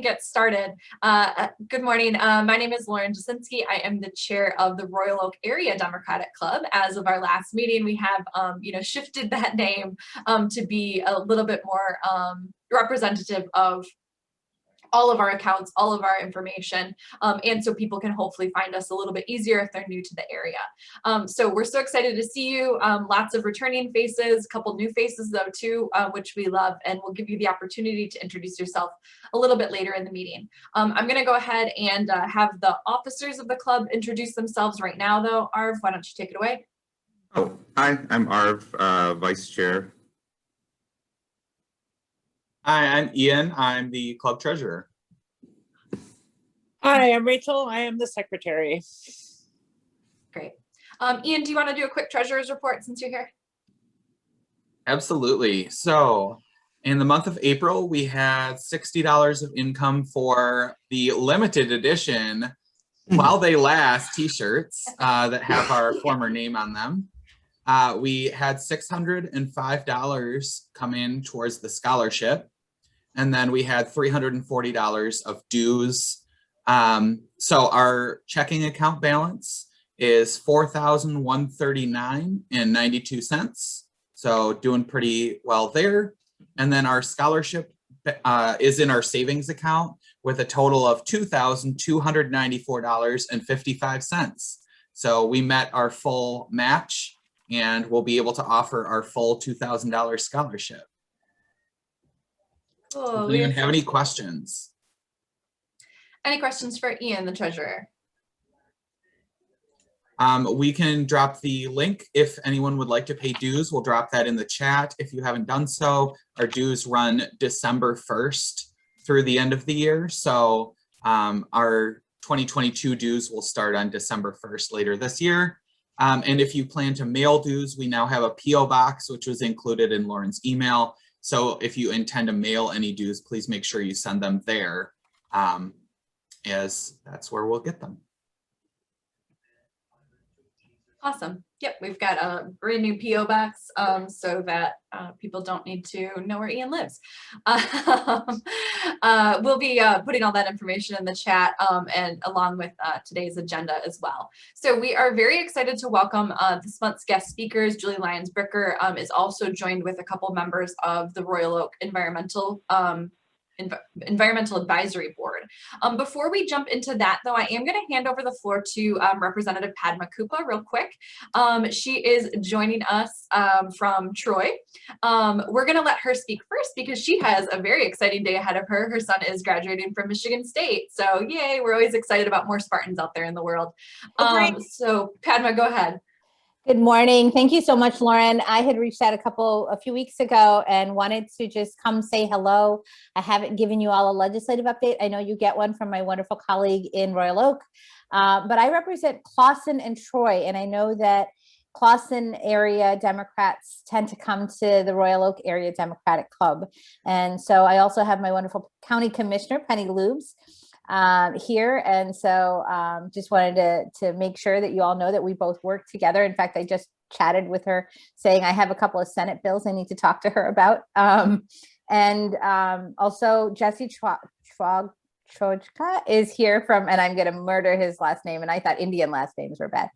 get started. Good morning. My name is Lauren Jasinski. I am the chair of the Royal Oak Area Democratic Club. As of our last meeting, we have, shifted that name to be a little bit more representative of all of our accounts, all of our information, and so people can hopefully find us a little bit easier if they're new to the area. So we're so excited to see you. Lots of returning faces, a couple new faces though too, which we love, and we'll give you the opportunity to introduce yourself a little bit later in the meeting. I'm gonna go ahead and have the officers of the club introduce themselves right now though. Arv, why don't you take it away? Oh, hi, I'm Arv, Vice Chair. Hi, I'm Ian. I'm the club treasurer. Hi, I'm Rachel. I am the secretary. Great. Ian, do you want to do a quick treasurer's report since you're here? Absolutely. So in the month of April, we had $60 of income for the limited edition While They Last t-shirts that have our former name on them. We had $605 come in towards the scholarship. And then we had $340 of dues. So our checking account balance is $4,139.92. So doing pretty well there. And then our scholarship is in our savings account with a total of $2,294.55. So we met our full match and we'll be able to offer our full $2,000 scholarship. Cool. Does anyone have any questions? Any questions for Ian, the treasurer? We can drop the link if anyone would like to pay dues. We'll drop that in the chat. If you haven't done so, our dues run December 1st through the end of the year. So our 2022 dues will start on December 1st later this year. And if you plan to mail dues, we now have a PO box, which was included in Lauren's email. So if you intend to mail any dues, please make sure you send them there, as that's where we'll get them. Awesome. Yep, we've got a brand new PO box so that people don't need to know where Ian lives. We'll be putting all that information in the chat and along with today's agenda as well. So we are very excited to welcome this month's guest speakers. Julie Lyons-Bricker is also joined with a couple members of the Royal Oak Environmental Advisory Board. Before we jump into that though, I am going to hand over the floor to Representative Padma Kupa real quick. She is joining us from Troy. We're going to let her speak first because she has a very exciting day ahead of her. Her son is graduating from Michigan State. So yay, we're always excited about more Spartans out there in the world. So Padma, go ahead. Good morning. Thank you so much, Lauren. I had reached out a few weeks ago and wanted to just come say hello. I haven't given you all a legislative update. I know you get one from my wonderful colleague in Royal Oak, but I represent Clawson and Troy, and I know that Clawson area Democrats tend to come to the Royal Oak Area Democratic Club. And so I also have my wonderful county commissioner, Penny Lubes, here. And so just wanted to make sure that you all know that we both work together. In fact, I just chatted with her saying I have a couple of Senate bills I need to talk to her about. Also Jesse Trojka is here from, and I'm going to murder his last name, and I thought Indian last names were bad.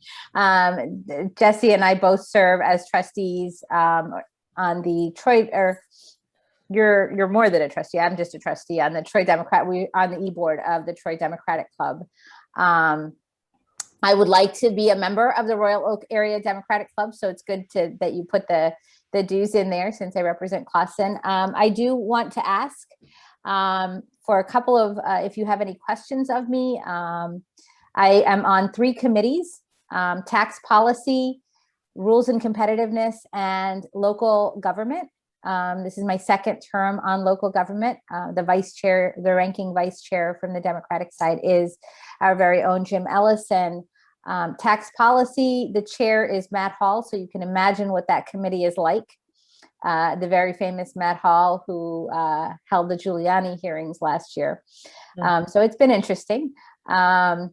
Jesse and I both serve as trustees on the Troy, or you're more than a trustee. I'm just a trustee on the Troy Democrat. We on the e-board of the Troy Democratic Club. I would like to be a member of the Royal Oak Area Democratic Club, so it's good that you put the dues in there since I represent Clawson. I do want to ask for a couple of, if you have any questions of me. I am on 3 committees: tax policy, rules and competitiveness, and local government. This is my second term on local government. The vice chair, the ranking vice chair from the Democratic side is our very own Jim Ellison. Tax policy, the chair is Matt Hall, so you can imagine what that committee is like. The very famous Matt Hall, who held the Giuliani hearings last year. So it's been interesting. As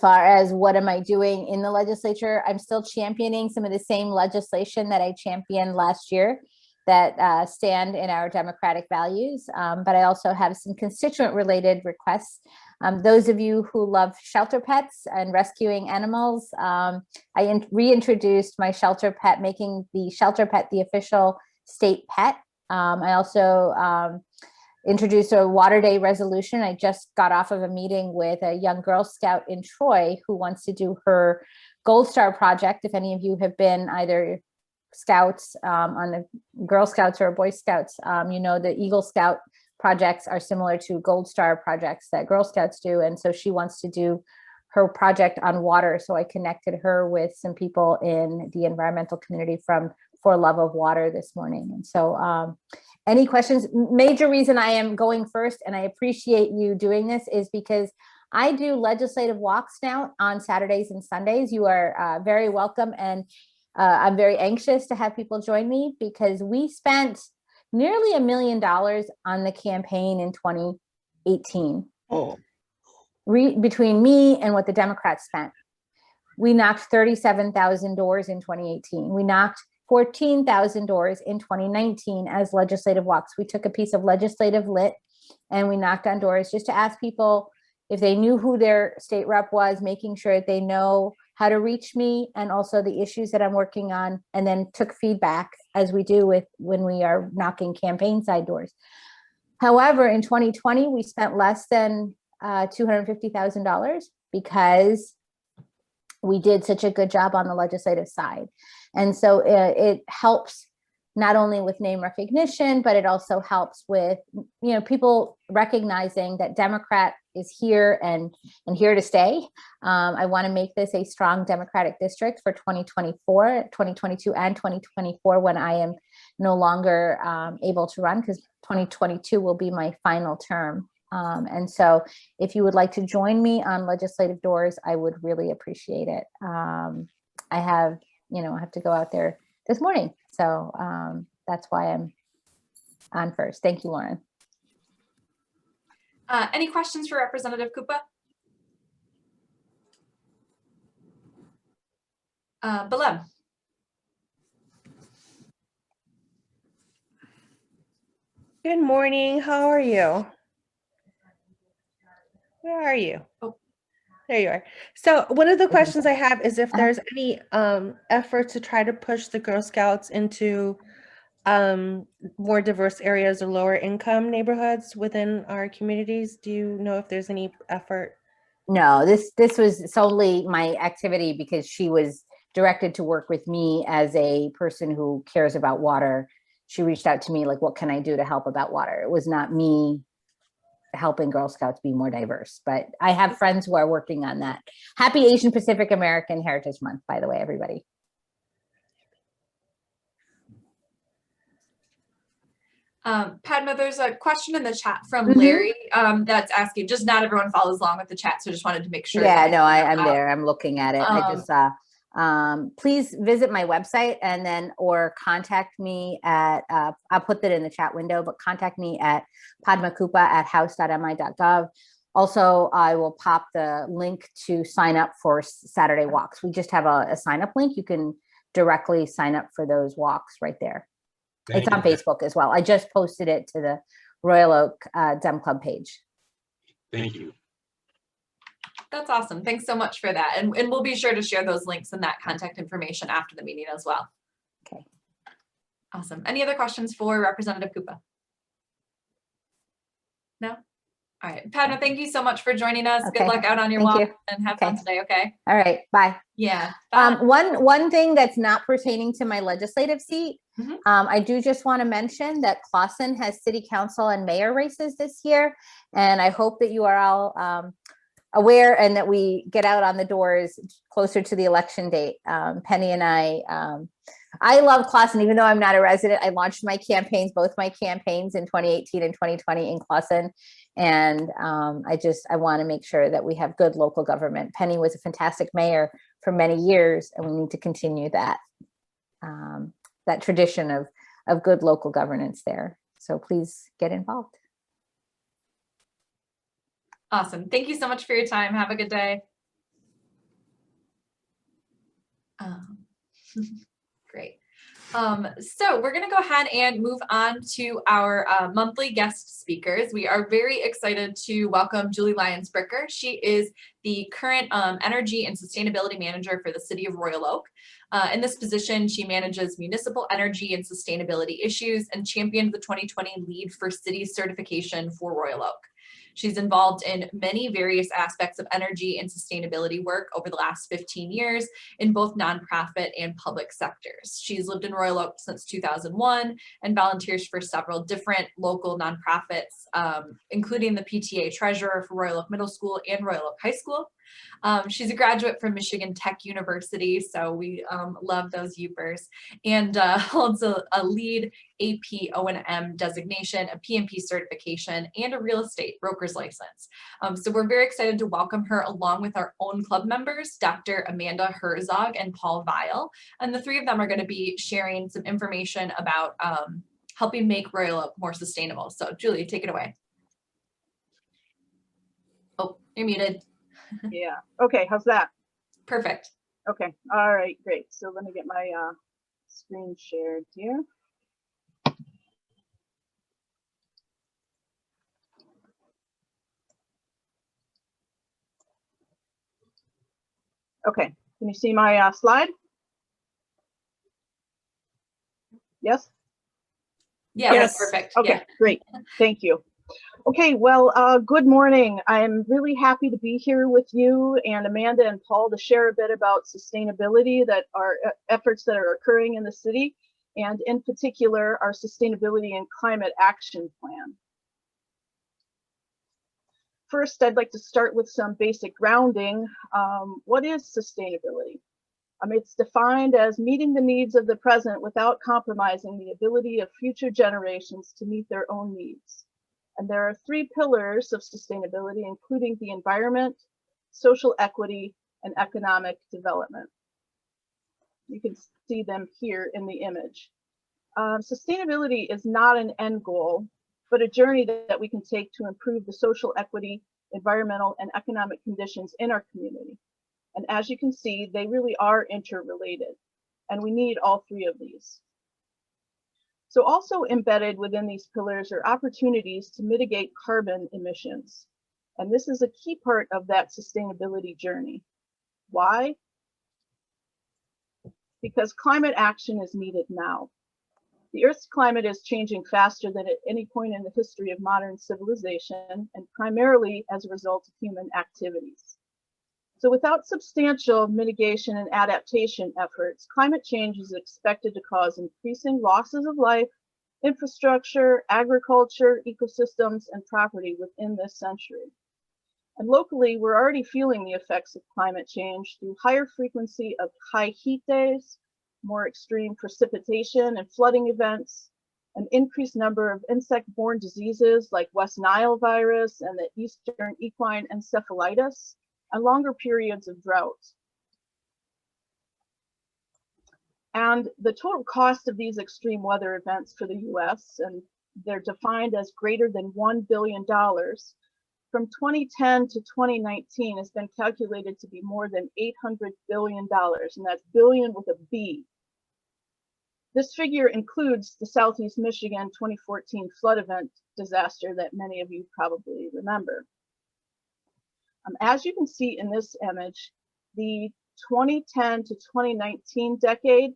far as what am I doing in the legislature, I'm still championing some of the same legislation that I championed last year. that stand in our democratic values, but I also have some constituent-related requests. Those of you who love shelter pets and rescuing animals, I reintroduced my shelter pet, making the shelter pet the official state pet. I also introduced a Water Day resolution. I just got off of a meeting with a young Girl Scout in Troy who wants to do her Gold Star project. If any of you have been either Scouts on the Girl Scouts or Boy Scouts, you know the Eagle Scout projects are similar to Gold Star projects that Girl Scouts do. And so she wants to do her project on water. So I connected her with some people in the environmental community from For Love of Water this morning. And so any questions? Major reason I am going first, and I appreciate you doing this, is because I do legislative walks now on Saturdays and Sundays. You are very welcome. And I'm very anxious to have people join me because we spent nearly $1 million on the campaign in 2018. Oh. Between me and what the Democrats spent. We knocked 37,000 doors in 2018. We knocked 14,000 doors in 2019 as legislative walks. We took a piece of legislative lit and we knocked on doors just to ask people if they knew who their state rep was, making sure that they know how to reach me and also the issues that I'm working on, and then took feedback as we do with when we are knocking campaign side doors. However, in 2020, we spent less than $250,000 because we did such a good job on the legislative side. And so it helps not only with name recognition, but it also helps with, people recognizing that Democrat is here and here to stay. I want to make this a strong Democratic district for 2024, 2022, and 2024 when I am no longer able to run, because 2022 will be my final term. And so if you would like to join me on legislative doors, I would really appreciate it. I have to go out there this morning. So that's why I'm on first. Thank you, Lauren. Any questions for Representative Kupa? Belem. Good morning. How are you? Where are you? Oh. There you are. So one of the questions I have is if there's any effort to try to push the Girl Scouts into more diverse areas or lower income neighborhoods within our communities. Do you know if there's any effort? No, this was solely my activity because she was directed to work with me as a person who cares about water. She reached out to me like, what can I do to help about water? It was not me helping Girl Scouts be more diverse, but I have friends who are working on that. Happy Asian Pacific American Heritage Month, by the way, everybody. Padma, there's a question in the chat from Larry that's asking, just not everyone follows along with the chat, so just wanted to make sure. Yeah, no, I'm there. I'm looking at it. I just please visit my website and then or contact me at I'll put that in the chat window, but contact me at padmakupa@house.mi.gov. Also, I will pop the link to sign up for Saturday walks. We just have a sign up link. You can directly sign up for those walks right there. It's on Facebook as well. I just posted it to the Royal Oak Dem Club page. Thank you. That's awesome. Thanks so much for that. And we'll be sure to share those links and that contact information after the meeting as well. Okay. Awesome. Any other questions for Representative Kupa? No? All right. Padma, thank you so much for joining us. Okay. Good luck out on your Thank walk you. and have fun today, okay? All right. Bye. Yeah. Bye. One thing that's not pertaining to my legislative seat, I do just want to mention that Clawson has city council and mayor races this year. And I hope that you are all aware and that we get out on the doors closer to the election date. Penny and I love Clawson, even though I'm not a resident. I launched my campaigns, both my campaigns in 2018 and 2020 in Clawson. And I want to make sure that we have good local government. Penny was a fantastic mayor for many years, and we need to continue that that tradition of good local governance there. So please get involved. Awesome. Thank you so much for your time. Have a good day. Great. So we're going to go ahead and move on to our monthly guest speakers. We are very excited to welcome Julie Lyons-Bricker. She is the current Energy and Sustainability Manager for the City of Royal Oak. In this position, she manages municipal energy and sustainability issues and championed the 2020 Lead for Cities certification for Royal Oak. She's involved in many various aspects of energy and sustainability work over the last 15 years in both nonprofit and public sectors. She's lived in Royal Oak since 2001 and volunteers for several different local nonprofits, including the PTA treasurer for Royal Oak Middle School and Royal Oak High School. She's a graduate from Michigan Tech University, so we love those Upers, and holds a LEED AP O&M designation, a PMP certification, and a real estate broker's license. So we're very excited to welcome her along with our own club members, Dr. Amanda Herzog and Paul Weil, and the three of them are going to be sharing some information about helping make Royal Oak more sustainable. So Julie, take it away. Oh, you're muted. Yeah. Okay. How's that? Perfect. Okay. All right. Great. So let me get my screen shared here. Okay. Can you see my slide? Yes. Yeah, Yes. that's perfect. Okay. Yeah. Great. Thank you. Okay, well, good morning. I'm really happy to be here with you and Amanda and Paul to share a bit about sustainability that are efforts that are occurring in the city, and in particular, our sustainability and climate action plan. First, I'd like to start with some basic grounding. What is sustainability? It's defined as meeting the needs of the present without compromising the ability of future generations to meet their own needs. And there are three pillars of sustainability, including the environment, social equity, and economic development. You can see them here in the image. Sustainability is not an end goal, but a journey that we can take to improve the social equity, environmental, and economic conditions in our community. And as you can see, they really are interrelated, and we need all three of these. So also embedded within these pillars are opportunities to mitigate carbon emissions. And this is a key part of that sustainability journey. Why? Because climate action is needed now. The Earth's climate is changing faster than at any point in the history of modern civilization, and primarily as a result of human activities. So without substantial mitigation and adaptation efforts, climate change is expected to cause increasing losses of life, infrastructure, agriculture, ecosystems, and property within this century. And locally, we're already feeling the effects of climate change through higher frequency of high heat days, more extreme precipitation and flooding events, an increased number of insect-borne diseases like West Nile virus and the Eastern equine encephalitis, and longer periods of drought. And the total cost of these extreme weather events for the US, and they're defined as greater than $1 billion, from 2010 to 2019 has been calculated to be more than $800 billion, and that's billion with a B. This figure includes the Southeast Michigan 2014 flood event disaster that many of you probably remember. As you can see in this image, the 2010 to 2019 decade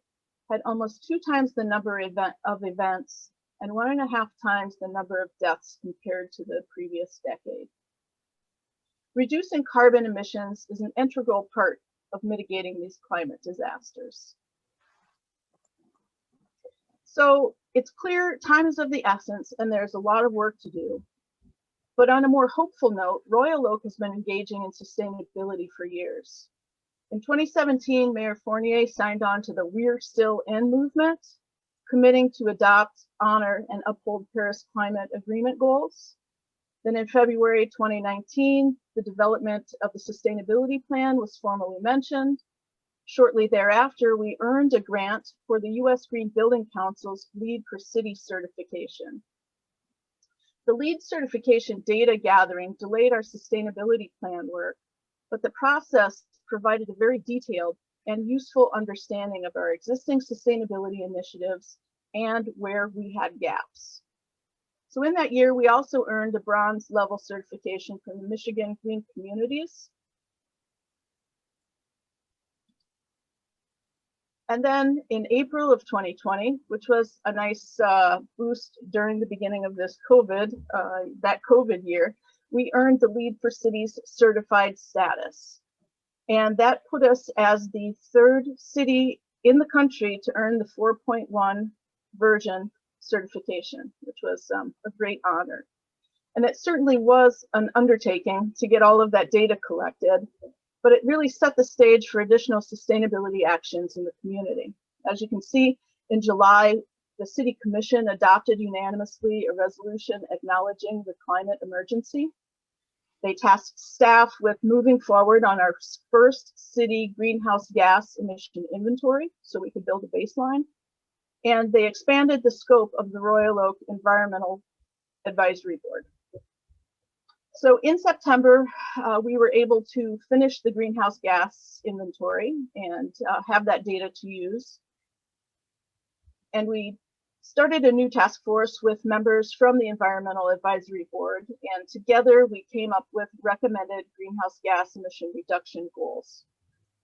had almost 2 times the number of events and 1.5 times the number of deaths compared to the previous decade. Reducing carbon emissions is an integral part of mitigating these climate disasters. So it's clear time is of the essence and there's a lot of work to do. But on a more hopeful note, Royal Oak has been engaging in sustainability for years. In 2017, Mayor Fournier signed on to the We're Still In movement, committing to adopt, honor, and uphold Paris Climate Agreement goals. Then in February 2019, the development of the sustainability plan was formally mentioned. Shortly thereafter, we earned a grant for the US Green Building Council's LEED for City certification. The LEED certification data gathering delayed our sustainability plan work, but the process provided a very detailed and useful understanding of our existing sustainability initiatives and where we had gaps. So in that year, we also earned a bronze level certification from the Michigan Green Communities. And then in April of 2020, which was a nice boost during the beginning of this that COVID year, we earned the Lead for Cities certified status. And that put us as the 3rd city in the country to earn the 4.1 version certification, which was a great honor. And it certainly was an undertaking to get all of that data collected, but it really set the stage for additional sustainability actions in the community. As you can see, in July, the City Commission adopted unanimously a resolution acknowledging the climate emergency. They tasked staff with moving forward on our first city greenhouse gas emission inventory so we could build a baseline. And they expanded the scope of the Royal Oak Environmental Advisory Board. So in September, we were able to finish the greenhouse gas inventory and have that data to use. And we started a new task force with members from the Environmental Advisory Board, and together we came up with recommended greenhouse gas emission reduction goals.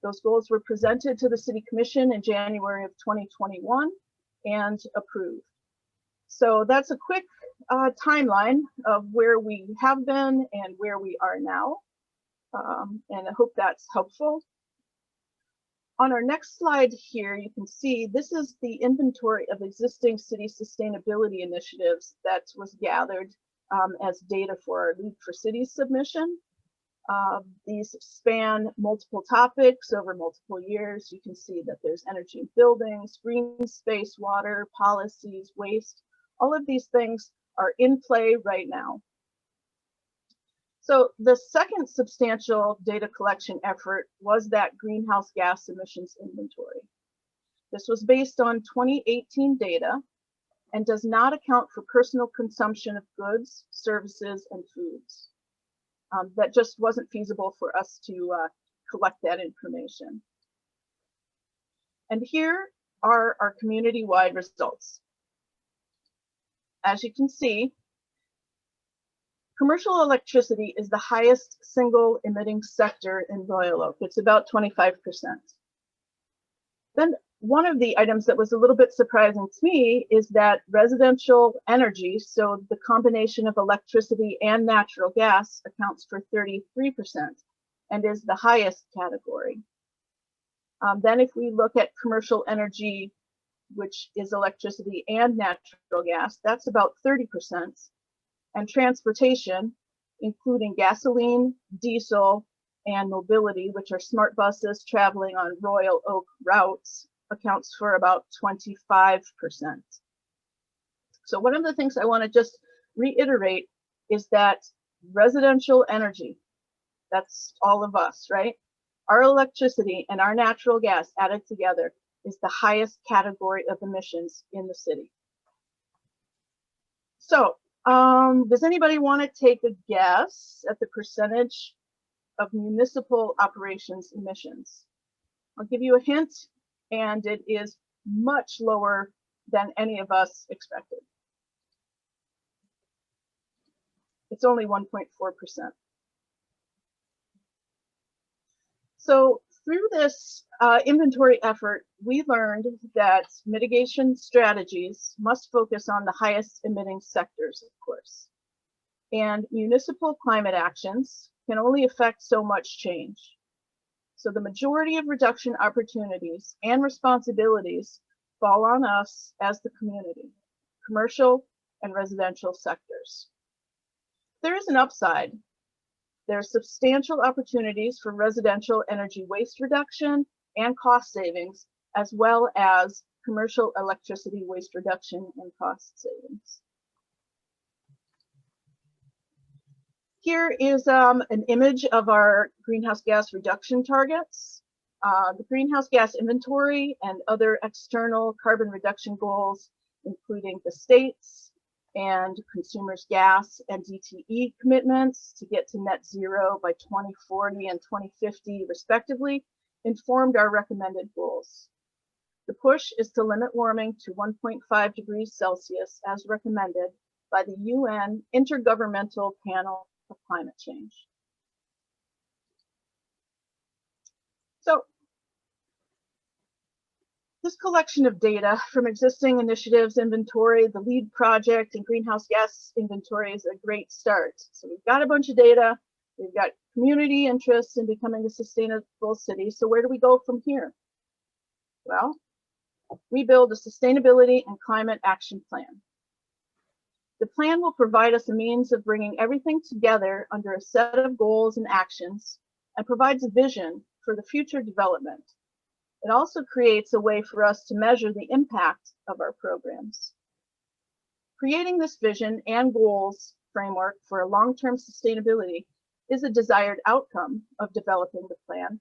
Those goals were presented to the City Commission in January of 2021 and approved. So that's a quick timeline of where we have been and where we are now, and I hope that's helpful. On our next slide here, you can see this is the inventory of existing city sustainability initiatives that was gathered as data for our Lead for Cities submission. These span multiple topics over multiple years. You can see that there's energy in buildings, green space, water, policies, waste. All of these things are in play right now. So the second substantial data collection effort was that greenhouse gas emissions inventory. This was based on 2018 data and does not account for personal consumption of goods, services, and foods. That just wasn't feasible for us to collect that information. And here are our community-wide results. As you can see, commercial electricity is the highest single emitting sector in Royal Oak. It's about 25%. Then one of the items that was a little bit surprising to me is that residential energy, so the combination of electricity and natural gas, accounts for 33% and is the highest category. Then if we look at commercial energy, which is electricity and natural gas, that's about 30%. And transportation, including gasoline, diesel, and mobility, which are smart buses traveling on Royal Oak routes, accounts for about 25%. So one of the things I want to just reiterate is that residential energy, that's all of us, right? Our electricity and our natural gas added together is the highest category of emissions in the city. So does anybody want to take a guess at the percentage of municipal operations emissions? I'll give you a hint, and it is much lower than any of us expected. It's only 1.4%. So through this inventory effort, we learned that mitigation strategies must focus on the highest emitting sectors, of course. And municipal climate actions can only affect so much change. So the majority of reduction opportunities and responsibilities fall on us as the community, commercial and residential sectors. There is an upside. There are substantial opportunities for residential energy waste reduction and cost savings, as well as commercial electricity waste reduction and cost savings. Here is an image of our greenhouse gas reduction targets. The greenhouse gas inventory and other external carbon reduction goals, including the state's and consumers' gas and DTE commitments to get to net zero by 2040 and 2050, respectively, informed our recommended goals. The push is to limit warming to 1.5 degrees Celsius as recommended by the UN Intergovernmental Panel of Climate Change. So, this collection of data from existing initiatives, inventory, the LEAD project, and greenhouse gas inventory is a great start. So we've got a bunch of data, we've got community interest in becoming a sustainable city. So where do we go from here? Well, we build a sustainability and climate action plan. The plan will provide us a means of bringing everything together under a set of goals and actions and provides a vision for the future development. It also creates a way for us to measure the impact of our programs. Creating this vision and goals framework for a long-term sustainability is a desired outcome of developing the plan,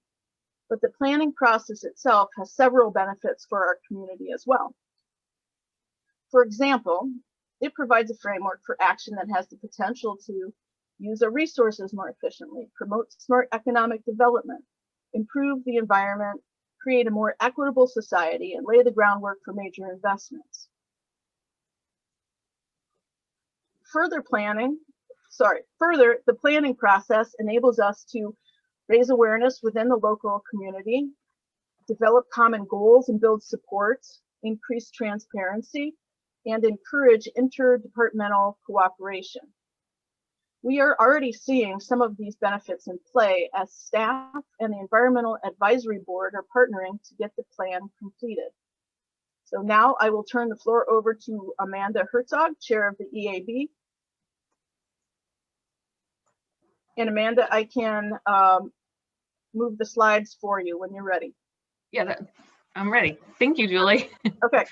but the planning process itself has several benefits for our community as well. For example, it provides a framework for action that has the potential to use our resources more efficiently, promote smart economic development, improve the environment, create a more equitable society, and lay the groundwork for major investments. Further, the planning process enables us to raise awareness within the local community, develop common goals and build support, increase transparency, and encourage interdepartmental cooperation. We are already seeing some of these benefits in play as staff and the Environmental Advisory Board are partnering to get the plan completed. So now I will turn the floor over to Amanda Herzog, Chair of the EAB. And Amanda, I can move the slides for you when you're ready. Yeah, I'm ready. Thank you, Julie. Okay.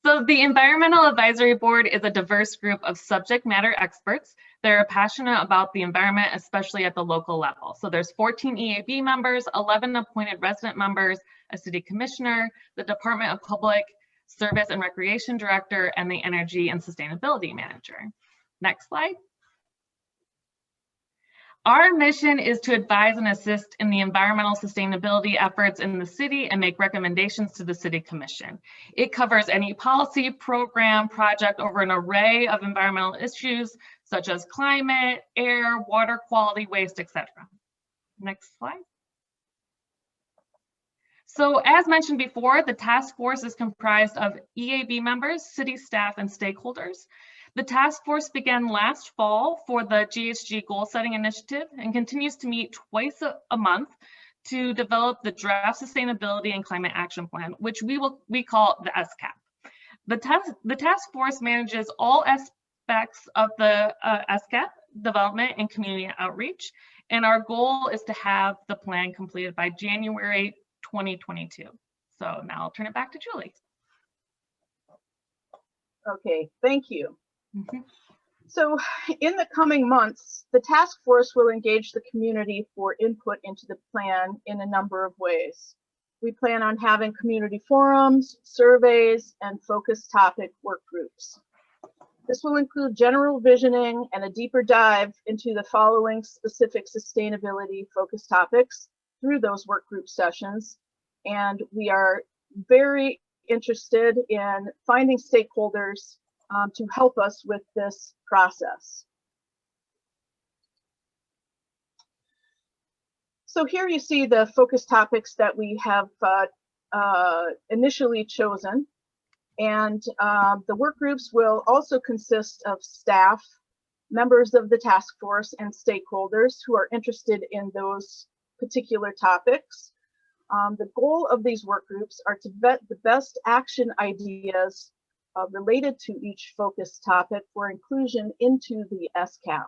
So the Environmental Advisory Board is a diverse group of subject matter experts that are passionate about the environment, especially at the local level. So there's 14 EAB members, 11 appointed resident members, a city commissioner, the Department of Public Service and Recreation Director, and the Energy and Sustainability Manager. Next slide. Our mission is to advise and assist in the environmental sustainability efforts in the city and make recommendations to the City Commission. It covers any policy, program, project over an array of environmental issues such as climate, air, water quality, waste, etc. Next slide. So as mentioned before, the task force is comprised of EAB members, city staff, and stakeholders. The task force began last fall for the GHG goal setting initiative and continues to meet twice a month to develop the draft sustainability and climate action plan, which we call the SCAP. The task force manages all aspects of the SCAP development and community outreach, and our goal is to have the plan completed by January 2022. So now I'll turn it back to Julie. Okay, thank you. Mm-hmm. So in the coming months, the task force will engage the community for input into the plan in a number of ways. We plan on having community forums, surveys, and focus topic work groups. This will include general visioning and a deeper dive into the following specific sustainability focus topics through those work group sessions. And we are very interested in finding stakeholders to help us with this process. So here you see the focus topics that we have initially chosen. And the work groups will also consist of staff, members of the task force, and stakeholders who are interested in those particular topics. The goal of these work groups are to vet the best action ideas related to each focus topic for inclusion into the SCAP.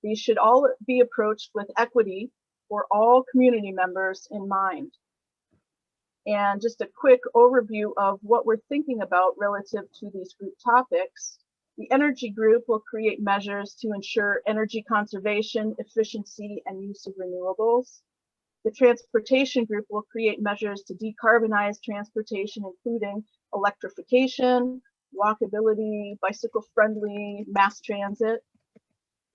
These should all be approached with equity for all community members in mind. And just a quick overview of what we're thinking about relative to these group topics. The energy group will create measures to ensure energy conservation, efficiency, and use of renewables. The transportation group will create measures to decarbonize transportation, including electrification, walkability, bicycle-friendly mass transit.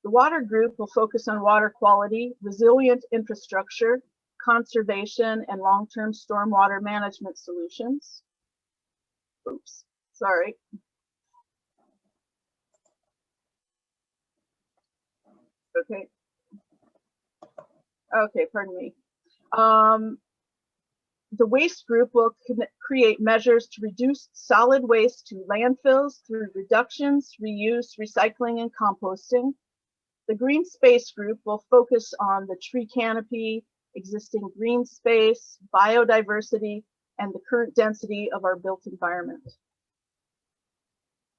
The water group will focus on water quality, resilient infrastructure, conservation, and long-term stormwater management solutions. Oops, sorry. Okay. Okay, pardon me. The waste group will create measures to reduce solid waste to landfills through reductions, reuse, recycling, and composting. The green space group will focus on the tree canopy, existing green space, biodiversity, and the current density of our built environment.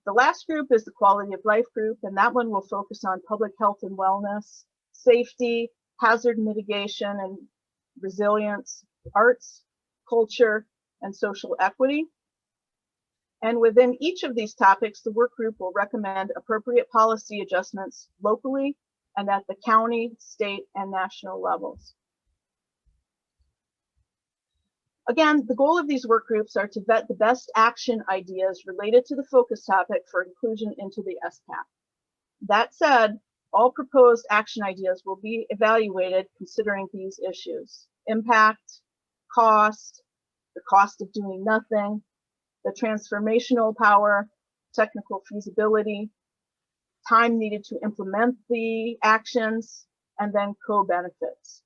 The last group is the quality of life group, and that one will focus on public health and wellness, safety, hazard mitigation and resilience, arts, culture, and social equity. And within each of these topics, the work group will recommend appropriate policy adjustments locally and at the county, state, and national levels. Again, the goal of these work groups are to vet the best action ideas related to the focus topic for inclusion into the SPAC. That said, all proposed action ideas will be evaluated considering these issues: impact, cost, the cost of doing nothing, the transformational power, technical feasibility, time needed to implement the actions, and then co-benefits.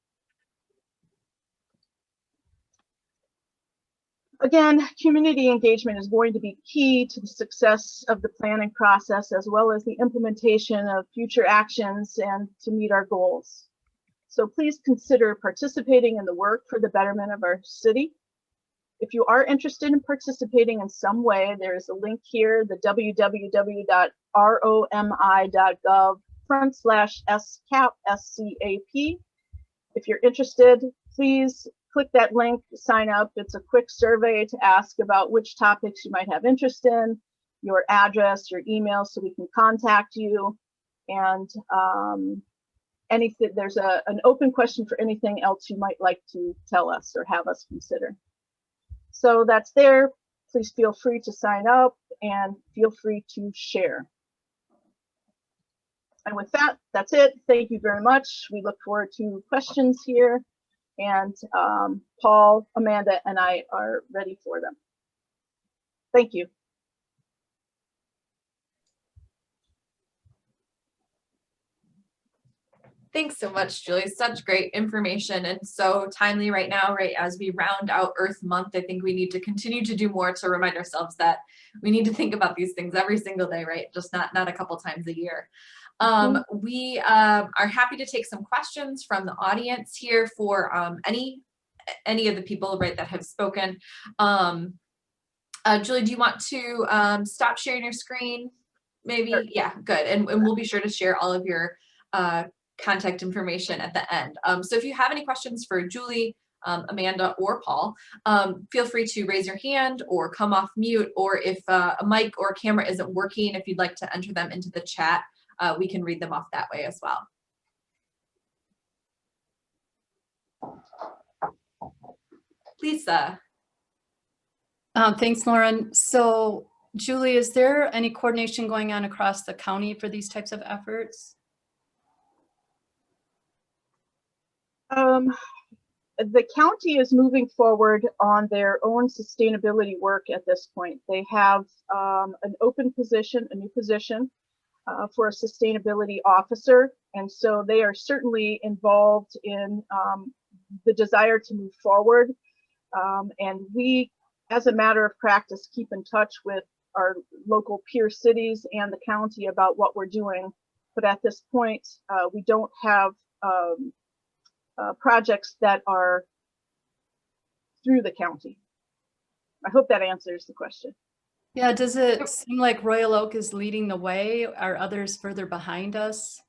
Again, community engagement is going to be key to the success of the planning process, as well as the implementation of future actions and to meet our goals. So please consider participating in the work for the betterment of our city. If you are interested in participating in some way, there is a link here, the www.romi.gov/SCAP, SCAP. If you're interested, please click that link, sign up. It's a quick survey to ask about which topics you might have interest in, your address, your email, so we can contact you. And anything, there's an open question for anything else you might like to tell us or have us consider. So that's there. Please feel free to sign up and feel free to share. And with that, that's it. Thank you very much. We look forward to questions here. And Paul, Amanda, and I are ready for them. Thank you. Thanks so much, Julie. Such great information and so timely right now, right as we round out Earth Month. I think we need to continue to do more to remind ourselves that we need to think about these things every single day, right? Just not a couple times a year. We are happy to take some questions from the audience here for any of the people, right, that have spoken. Julie, do you want to stop sharing your screen? Maybe? Sure. Yeah, good. And we'll be sure to share all of your contact information at the end. So if you have any questions for Julie, Amanda, or Paul, feel free to raise your hand or come off mute, or if a mic or camera isn't working, if you'd like to enter them into the chat, we can read them off that way as well. Lisa. Thanks, Lauren. So, Julie, is there any coordination going on across the county for these types of efforts? The county is moving forward on their own sustainability work at this point. They have an open position, a new position for a sustainability officer. And so they are certainly involved in the desire to move forward. And we, as a matter of practice, keep in touch with our local peer cities and the county about what we're doing. But at this point, we don't have projects that are through the county. I hope that answers the question. Yeah, does it seem like Royal Oak is leading the way? Are others further behind us?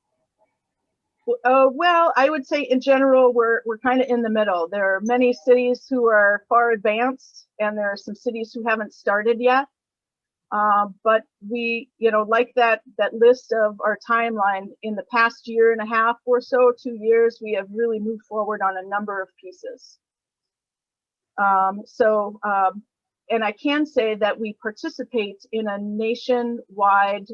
Well, I would say in general, we're kind of in the middle. There are many cities who are far advanced, and there are some cities who haven't started yet. But we, like that list of our timeline, in the past year and a half or so, 2 years, we have really moved forward on a number of pieces. And I can say that we participate in a nationwide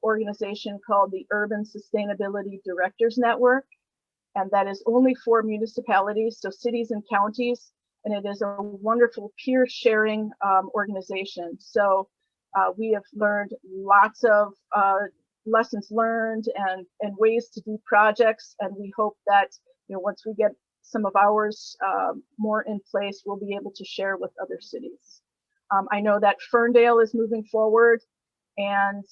organization called the Urban Sustainability Directors Network. and that is only for municipalities, so cities and counties, and it is a wonderful peer sharing organization. So we have learned lots of lessons learned and ways to do projects, and we hope that once we get some of ours more in place, we'll be able to share with other cities. I know that Ferndale is moving forward, and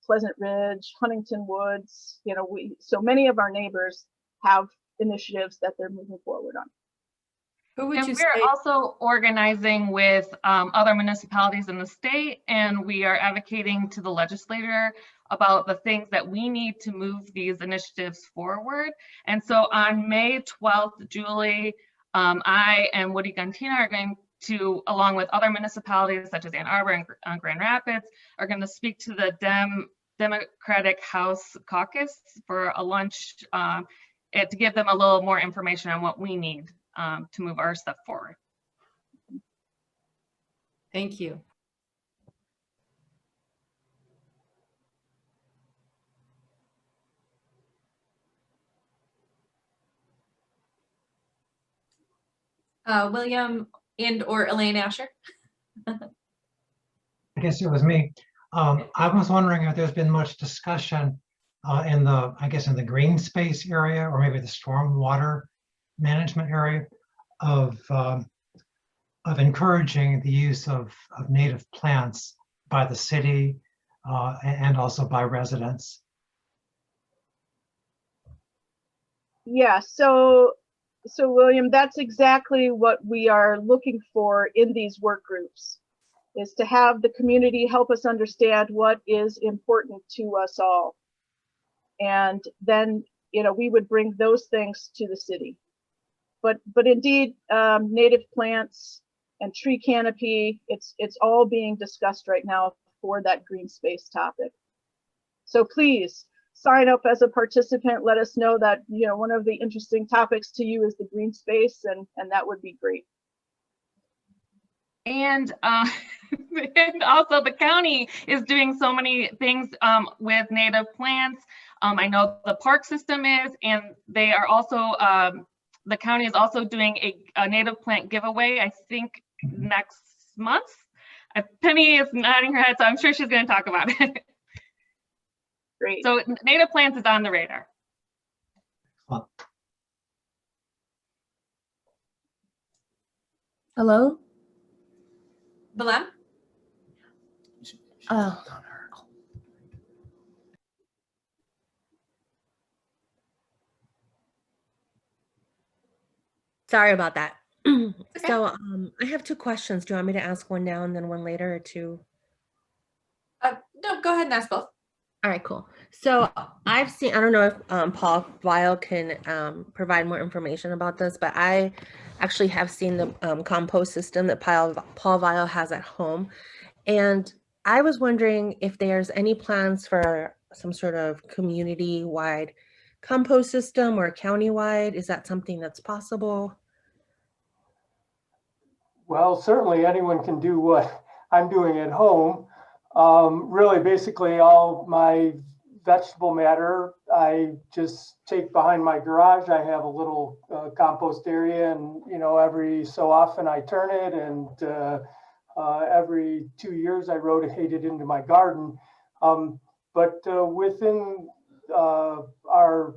Pleasant Ridge, Huntington Woods, so many of our neighbors have initiatives that they're moving forward on. Who would And you we're say? also organizing with other municipalities in the state, and we are advocating to the legislator about the things that we need to move these initiatives forward. And so on May 12th, Julie, I and Woody Guntina are going to, along with other municipalities such as Ann Arbor and Grand Rapids, are going to speak to the Democratic House Caucus for a lunch to give them a little more information on what we need to move our stuff forward. Thank you. William and/or Elaine Asher. I guess it was me. I was wondering if there's been much discussion in the green space area, or maybe the stormwater management area, of encouraging the use of native plants by the city and also by residents. Yeah, so William, that's exactly what we are looking for in these work groups, is to have the community help us understand what is important to us all. And then, we would bring those things to the city. But indeed, native plants and tree canopy, it's all being discussed right now for that green space topic. So please sign up as a participant. Let us know that, one of the interesting topics to you is the green space, and that would be great. And, and also the county is doing so many things with native plants. I know the park system is, and they are also, the county is also doing a native plant giveaway, I think next month. Penny is nodding her head, so I'm sure she's going to talk about it. Great. So native plants is on the radar. Hello? Balam? Oh. Sorry about that. Okay. So I have two questions. Do you want me to ask one now and then one later, or two? No, go ahead and ask both. All right, cool. So I've seen, I don't know if Paul Weil can provide more information about this, but I actually have seen the compost system that Paul Weil has at home. And I was wondering if there's any plans for some sort of community-wide compost system or county-wide. Is that something that's possible? Well, certainly anyone can do what I'm doing at home. Really, basically all my vegetable matter, I just take behind my garage. I have a little compost area, and every so often I turn it, and every 2 years I rotate it into my garden. But within our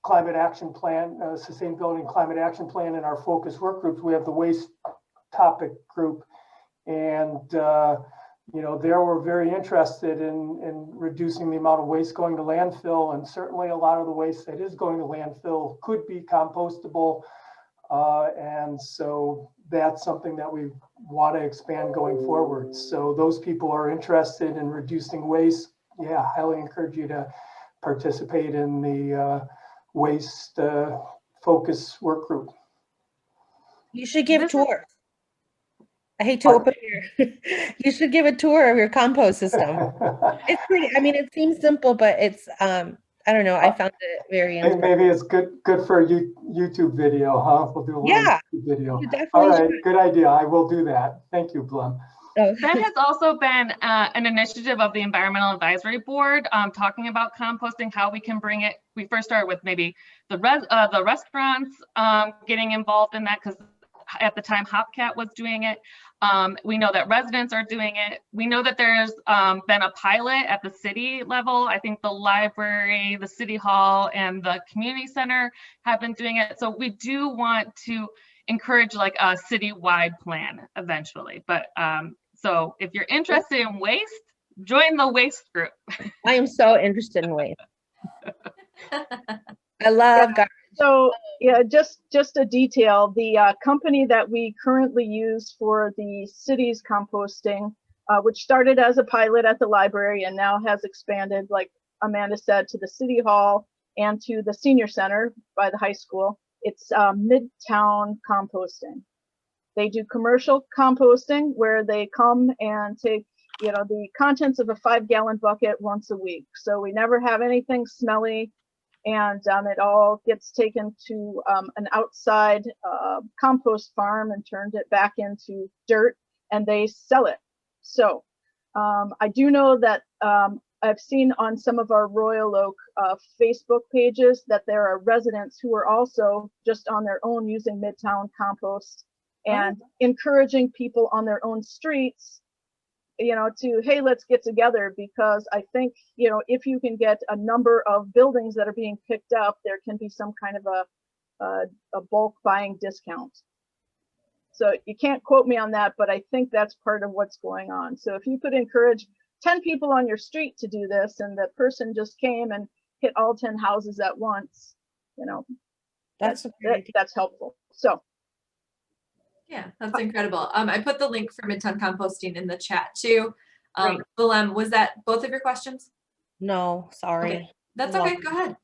climate action plan, sustainability and climate action plan, and our focus work groups, we have the waste topic group, and there we're very interested in reducing the amount of waste going to landfill, and certainly a lot of the waste that is going to landfill could be compostable, and so that's something that we want to expand going forward. So those people are interested in reducing waste. Yeah, highly encourage you to participate in the waste focus work group. You should give tours. I hate to open your, you should give a tour of your compost system. It's pretty, I mean, it seems simple, but it's, I don't know, I found it very interesting. Maybe it's good for a YouTube video, huh? We'll do a little YouTube video. All right, good idea. I will do that. Thank you, Blum. Oh. That has also been an initiative of the Environmental Advisory Board, talking about composting, how we can bring it. We first started with maybe the restaurants getting involved in that, because at the time Hopcat was doing it. We know that residents are doing it. We know that there's been a pilot at the city level. I think the library, the city hall, and the community center have been doing it. So we do want to encourage like a citywide plan eventually. But so if you're interested in waste, join the waste group. I am so interested in waste. I love garbage. So yeah, just a detail, the company that we currently use for the city's composting, which started as a pilot at the library and now has expanded, like Amanda said, to the city hall and to the senior center by the high school. It's Midtown Composting. They do commercial composting where they come and take, you know, the contents of a 5-gallon bucket once a week. So we never have anything smelly, and it all gets taken to an outside compost farm and turned it back into dirt, and they sell it. So I do know that I've seen on some of our Royal Oak Facebook pages that there are residents who are also just on their own using Midtown Compost and encouraging people on their own streets, you know, to, hey, let's get together, because I think, you know, if you can get a number of buildings that are being picked up, there can be some kind of a bulk buying discount. So you can't quote me on that, but I think that's part of what's going on. So if you could encourage 10 people on your street to do this, and the person just came and hit all 10 houses at once, you know, that's helpful. So. Yeah, that's incredible. I put the link for Midtown Composting in the chat too. Great. Willem, was that both of your questions? No, sorry. Okay. That's okay, go ahead.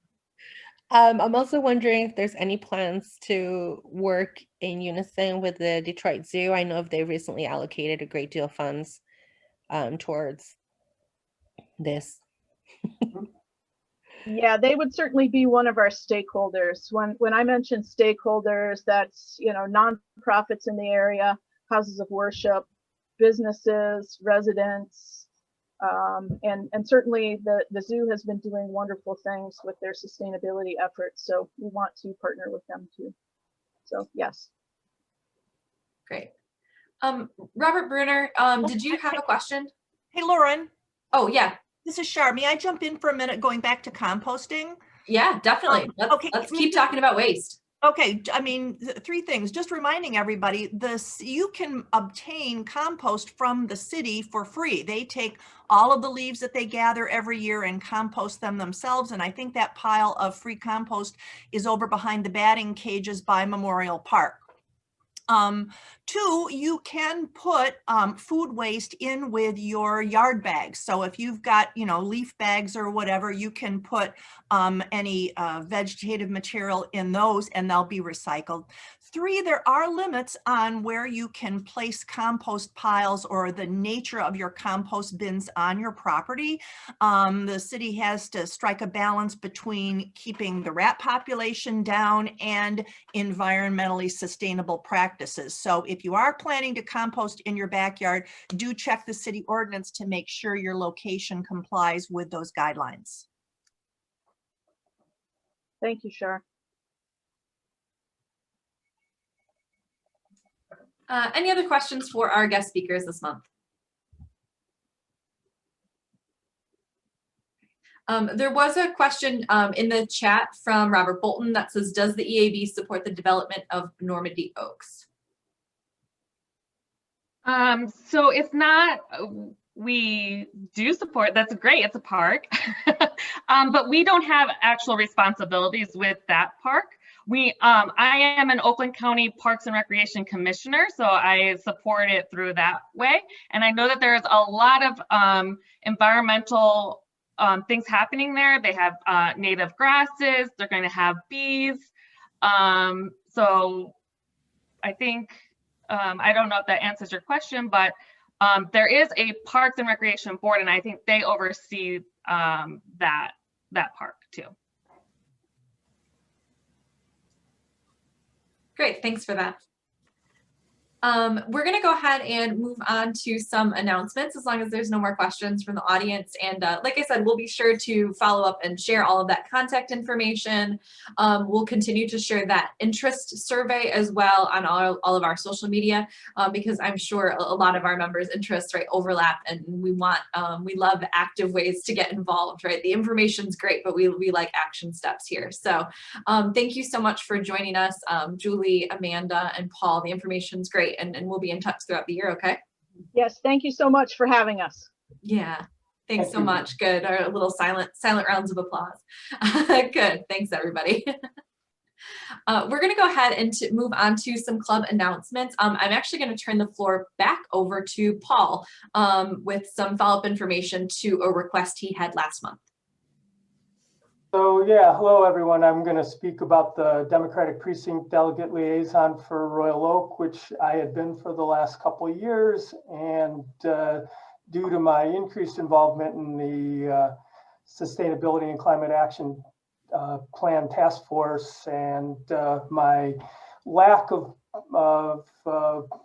I'm also wondering if there's any plans to work in unison with the Detroit Zoo. I know they recently allocated a great deal of funds towards this. Yeah, they would certainly be one of our stakeholders. When I mention stakeholders, that's, you know, nonprofits in the area, houses of worship, businesses, residents, and certainly the zoo has been doing wonderful things with their sustainability efforts. So we want to partner with them too. So yes. Great. Robert Bruner, did you have a question? Hey, Lauren. Oh, yeah. This is Shar. May I jump in for a minute going back to composting? Yeah, definitely. Let's keep talking about waste. Okay, I mean, 3 things. Just reminding everybody, you can obtain compost from the city for free. They take all of the leaves that they gather every year and compost them themselves. And I think that pile of free compost is over behind the batting cages by Memorial Park. 2, you can put food waste in with your yard bags. So if you've got, you know, leaf bags or whatever, you can put any vegetative material in those and they'll be recycled. 3, there are limits on where you can place compost piles or the nature of your compost bins on your property. The city has to strike a balance between keeping the rat population down and environmentally sustainable practices. So if you are planning to compost in your backyard, do check the city ordinance to make sure your location complies with those guidelines. Thank you, Shar. Any other questions for our guest speakers this month? There was a question in the chat from Robert Bolton that says, does the EAB support the development of Normandy Oaks? So it's not, we do support, that's great, it's a park, but we don't have actual responsibilities with that park. I am an Oakland County Parks and Recreation Commissioner, so I support it through that way. And I know that there's a lot of environmental things happening there. They have native grasses, they're going to have bees. So I think, I don't know if that answers your question, but there is a Parks and Recreation Board, and I think they oversee that park too. Great, thanks for that. We're going to go ahead and move on to some announcements as long as there's no more questions from the audience. And like I said, we'll be sure to follow up and share all of that contact information. We'll continue to share that interest survey as well on all of our social media because I'm sure a lot of our members' interests overlap, and we love active ways to get involved, right? The information's great, but we like action steps here. So thank you so much for joining us, Julie, Amanda, and Paul. The information's great. And we'll be in touch throughout the year, okay? Yes, thank you so much for having us. Yeah, thanks so much. Good. Our little silent rounds of applause. Good. Thanks, everybody. We're going to go ahead and move on to some club announcements. I'm actually going to turn the floor back over to Paul with some follow-up information to a request he had last month. So yeah, hello everyone. I'm going to speak about the Democratic Precinct Delegate Liaison for Royal Oak, which I had been for the last couple of years. And due to my increased involvement in the Sustainability and Climate Action Plan Task Force and my lack of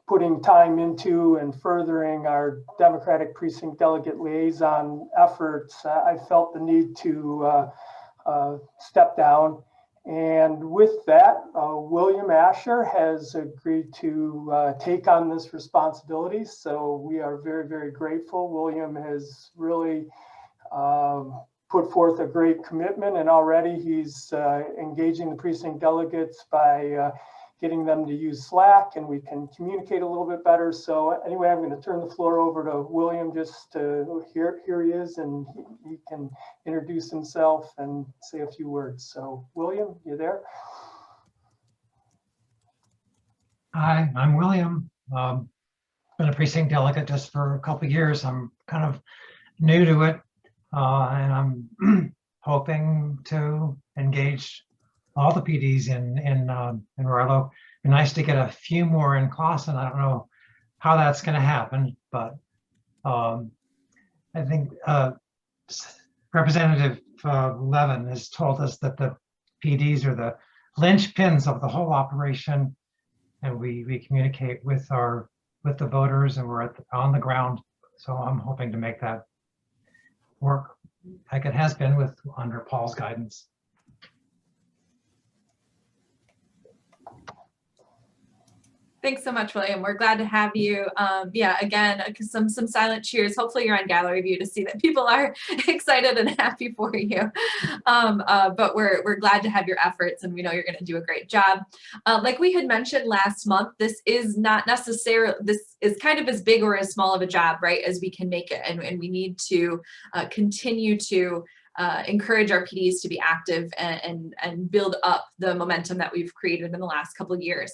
putting time into and furthering our Democratic Precinct Delegate Liaison efforts, I felt the need to step down. And with that, William Asher has agreed to take on this responsibility. So we are very, very grateful. William has really put forth a great commitment, and already he's engaging the precinct delegates by getting them to use Slack, and we can communicate a little bit better. So anyway, I'm going to turn the floor over to William just to, here he is, and he can introduce himself and say a few words. So William, you there? Hi, I'm William. Been a precinct delegate just for a couple of years. I'm kind of new to it, and I'm hoping to engage all the PDs in Royal Oak. It'd be nice to get a few more in Clawson. I don't know how that's going to happen, but I think Representative Levin has told us that the PDs are the linchpins of the whole operation, and we communicate with the voters, and we're on the ground. So I'm hoping to make that work like it has been under Paul's guidance. Thanks so much, William. We're glad to have you. Yeah, again, some silent cheers. Hopefully you're on gallery view to see that people are excited and happy for you. But we're glad to have your efforts, and we know you're going to do a great job. Like we had mentioned last month, this is not necessarily, this is kind of as big or as small of a job, right, as we can make it. And we need to continue to encourage our PDs to be active and build up the momentum that we've created in the last couple of years.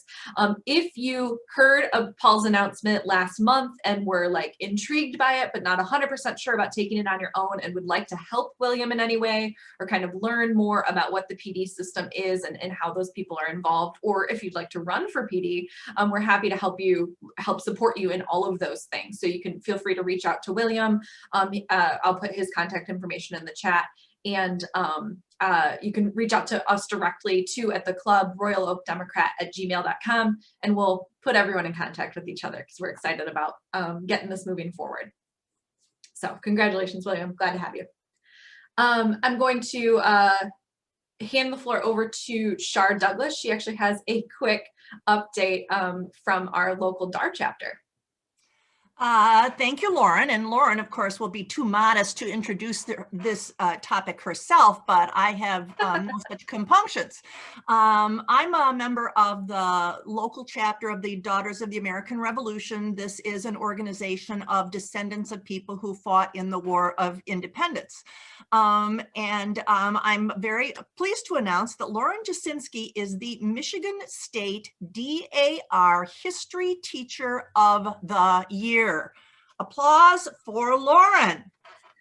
If you heard of Paul's announcement last month and were like intrigued by it, but not 100% sure about taking it on your own and would like to help William in any way, or kind of learn more about what the PD system is and how those people are involved, or if you'd like to run for PD, we're happy to help support you in all of those things. So you can feel free to reach out to William. I'll put his contact information in the chat. And you can reach out to us directly too at the club, royaloakdemocrat@gmail.com, and we'll put everyone in contact with each other because we're excited about getting this moving forward. So congratulations, William. Glad to have you. I'm going to hand the floor over to Shar Douglas. She actually has a quick update from our local DAR chapter. Thank you, Lauren. And Lauren, of course, will be too modest to introduce this topic herself, but I have no such compunctions. I'm a member of the local chapter of the Daughters of the American Revolution. This is an organization of descendants of people who fought in the War of Independence. I'm very pleased to announce that Lauren Jasinski is the Michigan State DAR History Teacher of the Year. Applause for Lauren.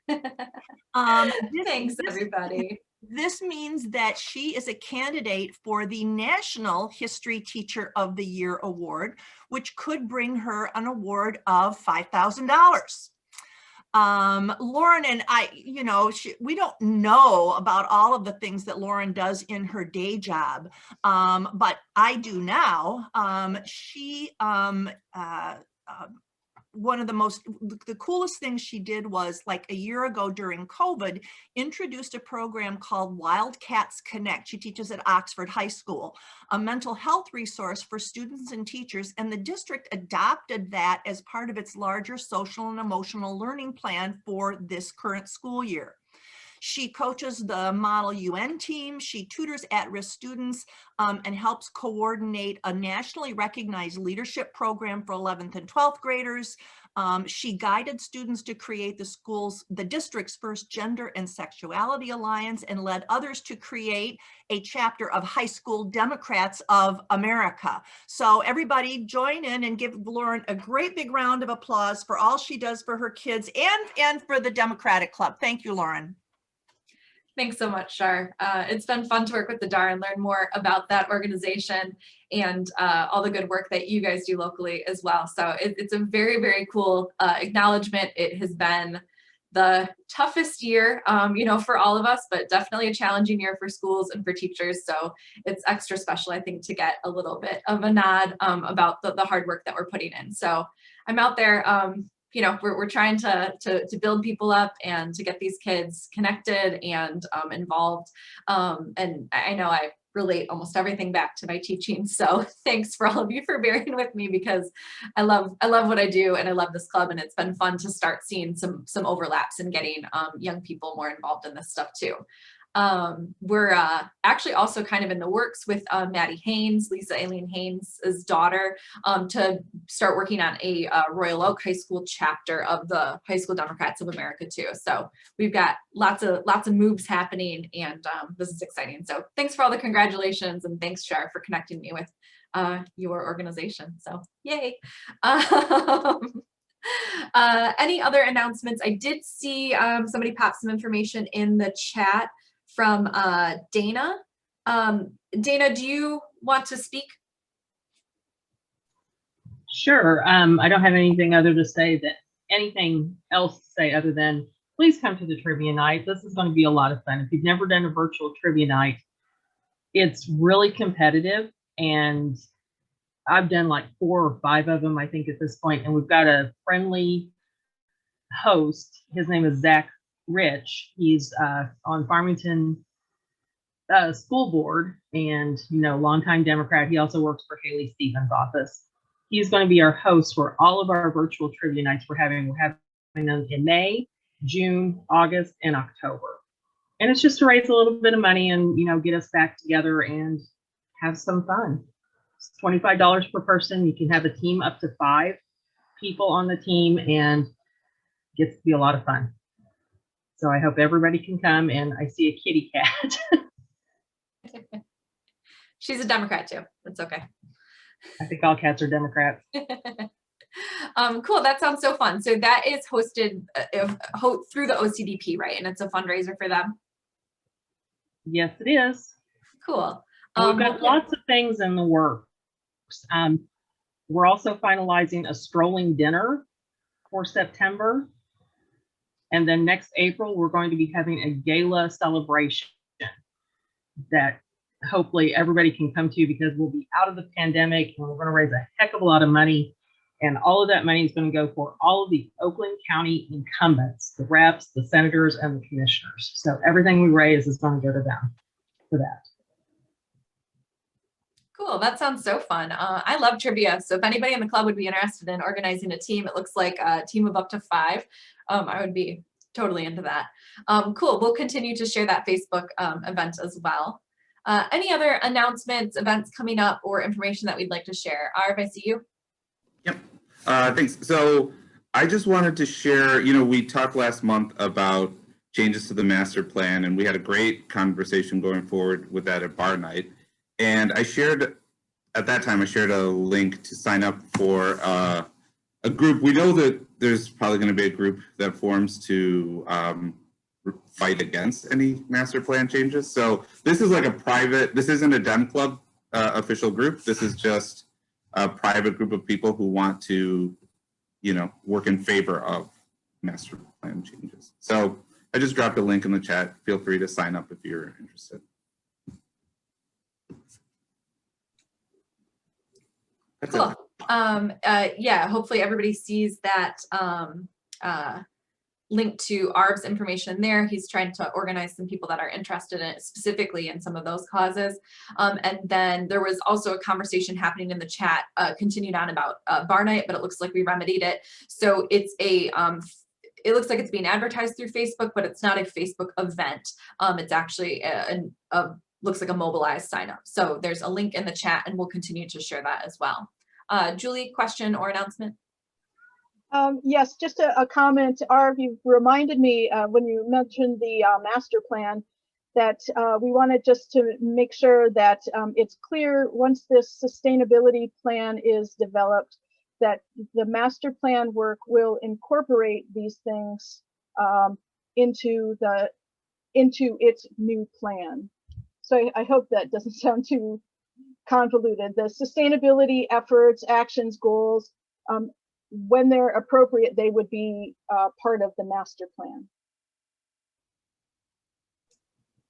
Thanks, everybody. This means that she is a candidate for the National History Teacher of the Year Award, which could bring her an award of $5,000. Lauren and I, you know, we don't know about all of the things that Lauren does in her day job, but I do now. One of the coolest things she did was, like a year ago during COVID, introduced a program called Wildcats Connect. She teaches at Oxford High School, a mental health resource for students and teachers, and the district adopted that as part of its larger social and emotional learning plan for this current school year. She coaches the Model UN team. She tutors at-risk students and helps coordinate a nationally recognized leadership program for 11th and 12th graders. She guided students to create the district's first Gender and Sexuality Alliance, and led others to create a chapter of High School Democrats of America. So everybody join in and give Lauren a great big round of applause for all she does for her kids and for the Democratic Club. Thank you, Lauren. Thanks so much, Shar. It's been fun to work with the DAR and learn more about that organization and all the good work that you guys do locally as well. So it's a very, very cool acknowledgement. It has been the toughest year, you know, for all of us, but definitely a challenging year for schools and for teachers. So it's extra special, I think, to get a little bit of a nod about the hard work that we're putting in. So I'm out there. You know, we're trying to build people up and to get these kids connected and involved. And I know I relate almost everything back to my teaching. So thanks for all of you for bearing with me, because I love what I do and I love this club, and it's been fun to start seeing some overlaps and getting young people more involved in this stuff too. We're actually also kind of in the works with Maddie Haynes, Lisa Aileen Haynes' daughter, to start working on a Royal Oak High School chapter of the High School Democrats of America too. So we've got lots of moves happening, and this is exciting. So thanks for all the congratulations, and thanks, Shar, for connecting me with your organization. So yay. Any other announcements? I did see somebody pop some information in the chat from Dana. Dana, do you want to speak? Sure. I don't have anything else to say other than please come to the trivia night. This is going to be a lot of fun. If you've never done a virtual trivia night, it's really competitive, and I've done like 4 or 5 of them, I think, at this point, and we've got a friendly host. His name is Zach Rich. He's on Farmington school board, and longtime Democrat. He also works for Haley Stevens' office. He's going to be our host for all of our virtual trivia nights we're having. We're having them in May, June, August, and October. And it's just to raise a little bit of money and get us back together and have some fun. It's $25 per person. You can have a team up to 5 people on the team, and it gets to be a lot of fun. So I hope everybody can come, and I see a kitty cat. She's a Democrat too. That's okay. I think all cats are Democrats. Cool. That sounds so fun. So that is hosted through the OCDP, right? And it's a fundraiser for them. Yes, it is. Cool. We've got lots of things in the works. We're also finalizing a strolling dinner for September. And then next April, we're going to be having a gala celebration that hopefully everybody can come to, because we'll be out of the pandemic and we're going to raise a heck of a lot of money. And all of that money is going to go for all of the Oakland County incumbents, the reps, the senators, and the commissioners. So everything we raise is going to go to them for that. Cool. That sounds so fun. I love trivia. So if anybody in the club would be interested in organizing a team, it looks like a team of up to 5. I would be totally into that. Cool. We'll continue to share that Facebook event as well. Any other announcements, events coming up, or information that we'd like to share? Arv, I see you. Yep. Thanks. So I just wanted to share, we talked last month about changes to the master plan, and we had a great conversation going forward with that at bar night. And I shared, at that time, I shared a link to sign up for a group. We know that there's probably going to be a group that forms to fight against any master plan changes. So this is like a private, this isn't a Dem Club official group. This is just a private group of people who want to, work in favor of master plan changes. So I just dropped a link in the chat. Feel free to sign up if you're interested. That's Cool. it. Yeah, hopefully everybody sees that link to ARB's information there. He's trying to organize some people that are interested in it, specifically in some of those causes. And then there was also a conversation happening in the chat, continued on about bar night, but it looks like we remedied it. So it's a, it looks like it's being advertised through Facebook, but it's not a Facebook event. It's actually looks like a mobilized sign up. So there's a link in the chat and we'll continue to share that as well. Julie, question or announcement? Yes, just a comment. Arv, you reminded me when you mentioned the master plan that we wanted just to make sure that it's clear once this sustainability plan is developed that the master plan work will incorporate these things into its new plan. So I hope that doesn't sound too convoluted. The sustainability efforts, actions, goals, when they're appropriate, they would be part of the master plan.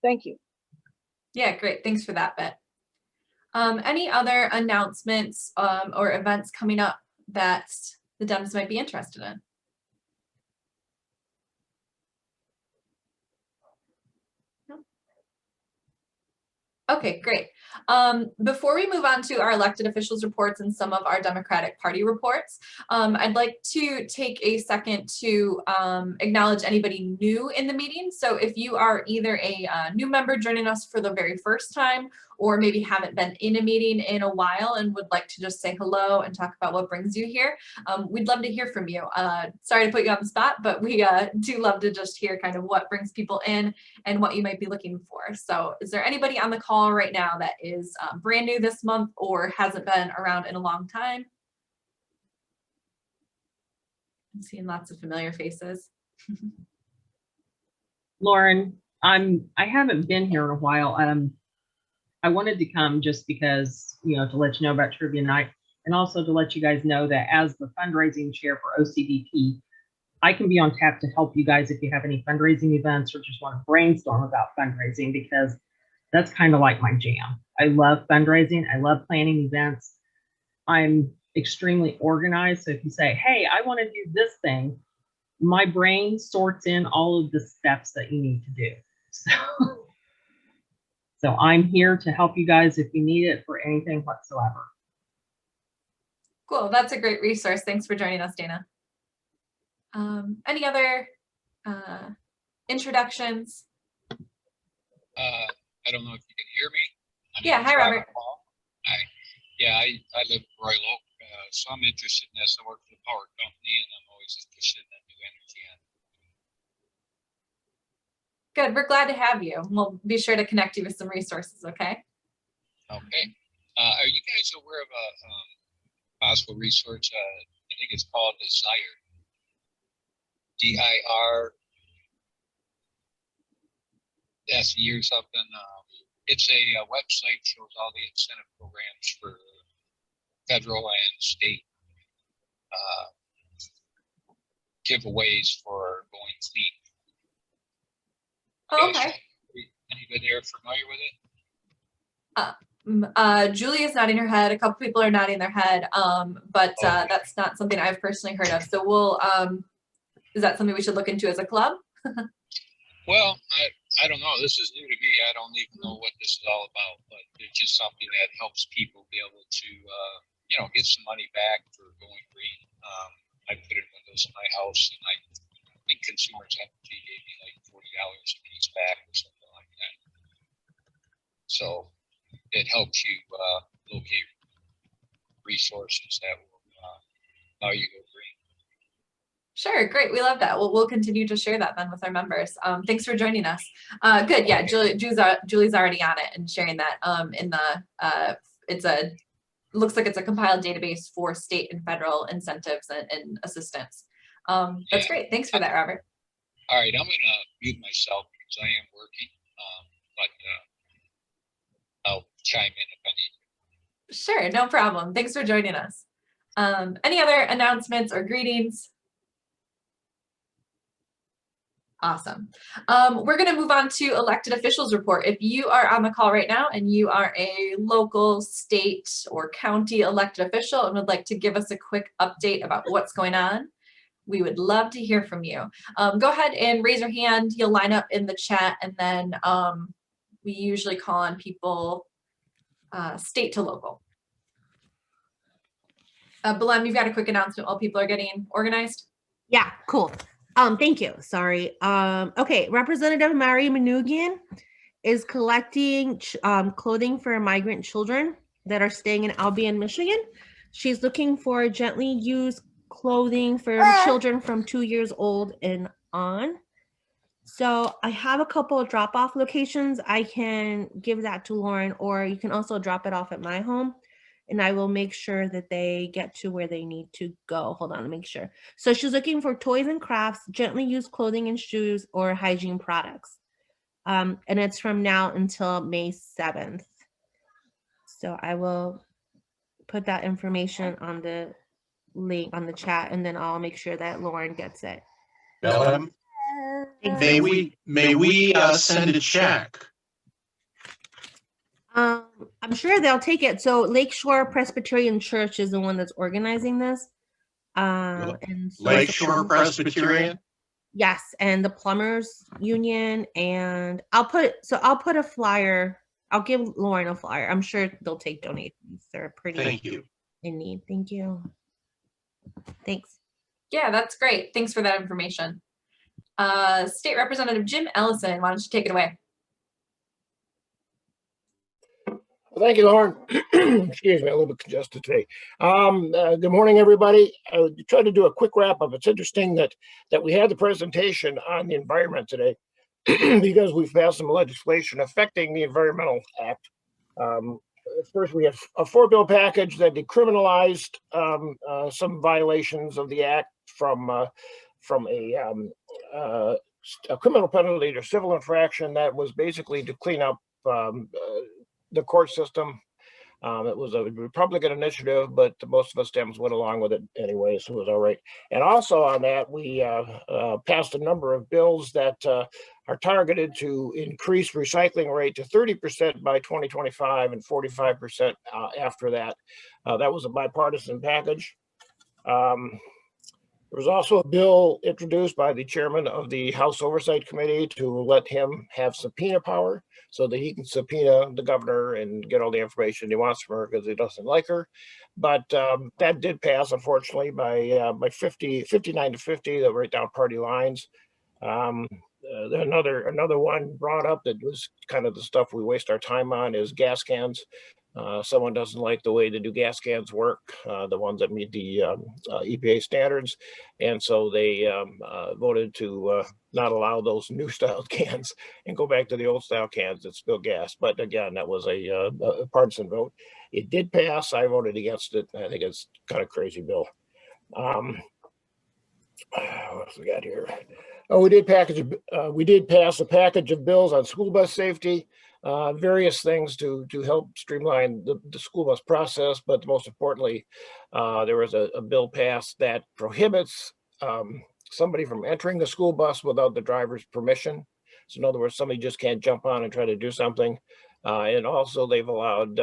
Thank you. Yeah, great. Thanks for that, Bet. Any other announcements or events coming up that the Dems might be interested in? Okay, great. Before we move on to our elected officials reports and some of our Democratic Party reports, I'd like to take a second to acknowledge anybody new in the meeting. So if you are either a new member joining us for the very first time, or maybe haven't been in a meeting in a while and would like to just say hello and talk about what brings you here, we'd love to hear from you. Sorry to put you on the spot, but we do love to just hear kind of what brings people in and what you might be looking for. So is there anybody on the call right now that is brand new this month or hasn't been around in a long time? I'm seeing lots of familiar faces. Lauren, I haven't been here in a while. I wanted to come just because, to let you know about Trivia Night, and also to let you guys know that as the fundraising chair for OCDP, I can be on tap to help you guys if you have any fundraising events or just want to brainstorm about fundraising, because that's kind of like my jam. I love fundraising. I love planning events. I'm extremely organized. So if you say, hey, I want to do this thing, my brain sorts in all of the steps that you need to do. So I'm here to help you guys if you need it for anything whatsoever. Cool, that's a great resource. Thanks for joining us, Dana. Any other introductions? I don't know if you can hear me. Yeah, hi, Robert. Hi. Yeah, I live in Royal Oak, so I'm interested in this. I work for the power company, and I'm always interested in new energy. Good, we're glad to have you. We'll be sure to connect you with some resources, okay? Okay. Are you guys aware of a possible resource? I think it's called Desire. DIR. SE or something. It's a website, shows all the incentive programs for federal and state giveaways for going clean. Oh, okay. Anybody there familiar with it? Julie is nodding her head. A couple people are nodding their head, but Okay. That's not something I've personally heard of. So we'll, is that something we should look into as a club? Well, I don't know. This is new to me. I don't even know what this is all about, but it's just something that helps people be able to, get some money back for going green. I put in windows in my house, and I think Consumers Energy gave me like $40 a piece back or something like that. So it helps you locate resources that will allow you to go green. Sure, great. We love that. Well, we'll continue to share that then with our members. Thanks for joining us. Good. Yeah, Julie's already on it and sharing that in the, looks like it's a compiled database for state and federal incentives and assistance. That's great. Thanks for that, Robert. All right, I'm going to mute myself because I am working, but I'll chime in if I need. Sure, no problem. Thanks for joining us. Any other announcements or greetings? Awesome. We're going to move on to elected officials report. If you are on the call right now and you are a local, state, or county elected official and would like to give us a quick update about what's going on, we would love to hear from you. Go ahead and raise your hand. You'll line up in the chat, and then we usually call on people state to local. Belem, you've got a quick announcement while people are getting organized. Yeah, cool. Thank you. Sorry. Okay, Representative Mary Manoogian is collecting clothing for migrant children that are staying in Albion, Michigan. She's looking for gently used clothing for children from 2 years old and on. So I have a couple of drop-off locations. I can give that to Lauren, or you can also drop it off at my home, and I will make sure that they get to where they need to go. Hold on, to make sure. So she's looking for toys and crafts, gently used clothing and shoes, or hygiene products. And it's from now until May 7th. So I will put that information on the link on the chat, and then I'll make sure that Lauren gets it. Belem, may we send a check? I'm sure they'll take it. So Lakeshore Presbyterian Church is the one that's organizing this. And so Lakeshore Presbyterian? Yes, and the Plumbers Union, and I'll put a flyer. I'll give Lauren a flyer. I'm sure they'll take donations. They're pretty Thank you. in need. Thank you. Thanks. Yeah, that's great. Thanks for that information. State Representative Jim Ellison, why don't you take it away? Thank you, Lauren. Excuse me, a little bit congested today. Good morning, everybody. I tried to do a quick wrap up. It's interesting that we had the presentation on the environment today because we've passed some legislation affecting the Environmental Act. First, we have a 4-bill package that decriminalized some violations of the act from a criminal penalty to civil infraction that was basically to clean up the court system. It was a Republican initiative, but most of us Dems went along with it anyway, so it was all right. And also on that, we passed a number of bills that are targeted to increase recycling rate to 30% by 2025 and 45% after that. That was a bipartisan package. There was also a bill introduced by the chairman of the House Oversight Committee to let him have subpoena power so that he can subpoena the governor and get all the information he wants from her because he doesn't like her. But that did pass, unfortunately, by 59 to 50, that right down party lines. Another one brought up that was kind of the stuff we waste our time on is gas cans. Someone doesn't like the way the new gas cans work, the ones that meet the EPA standards. And so they voted to not allow those new style cans and go back to the old style cans that spill gas. But again, that was a partisan vote. It did pass. I voted against it. I think it's kind of crazy bill. What else we got here? Oh, we did pass a package of bills on school bus safety. Various things to help streamline the school bus process, but most importantly, there was a bill passed that prohibits somebody from entering the school bus without the driver's permission. So in other words, somebody just can't jump on and try to do something. And also they've allowed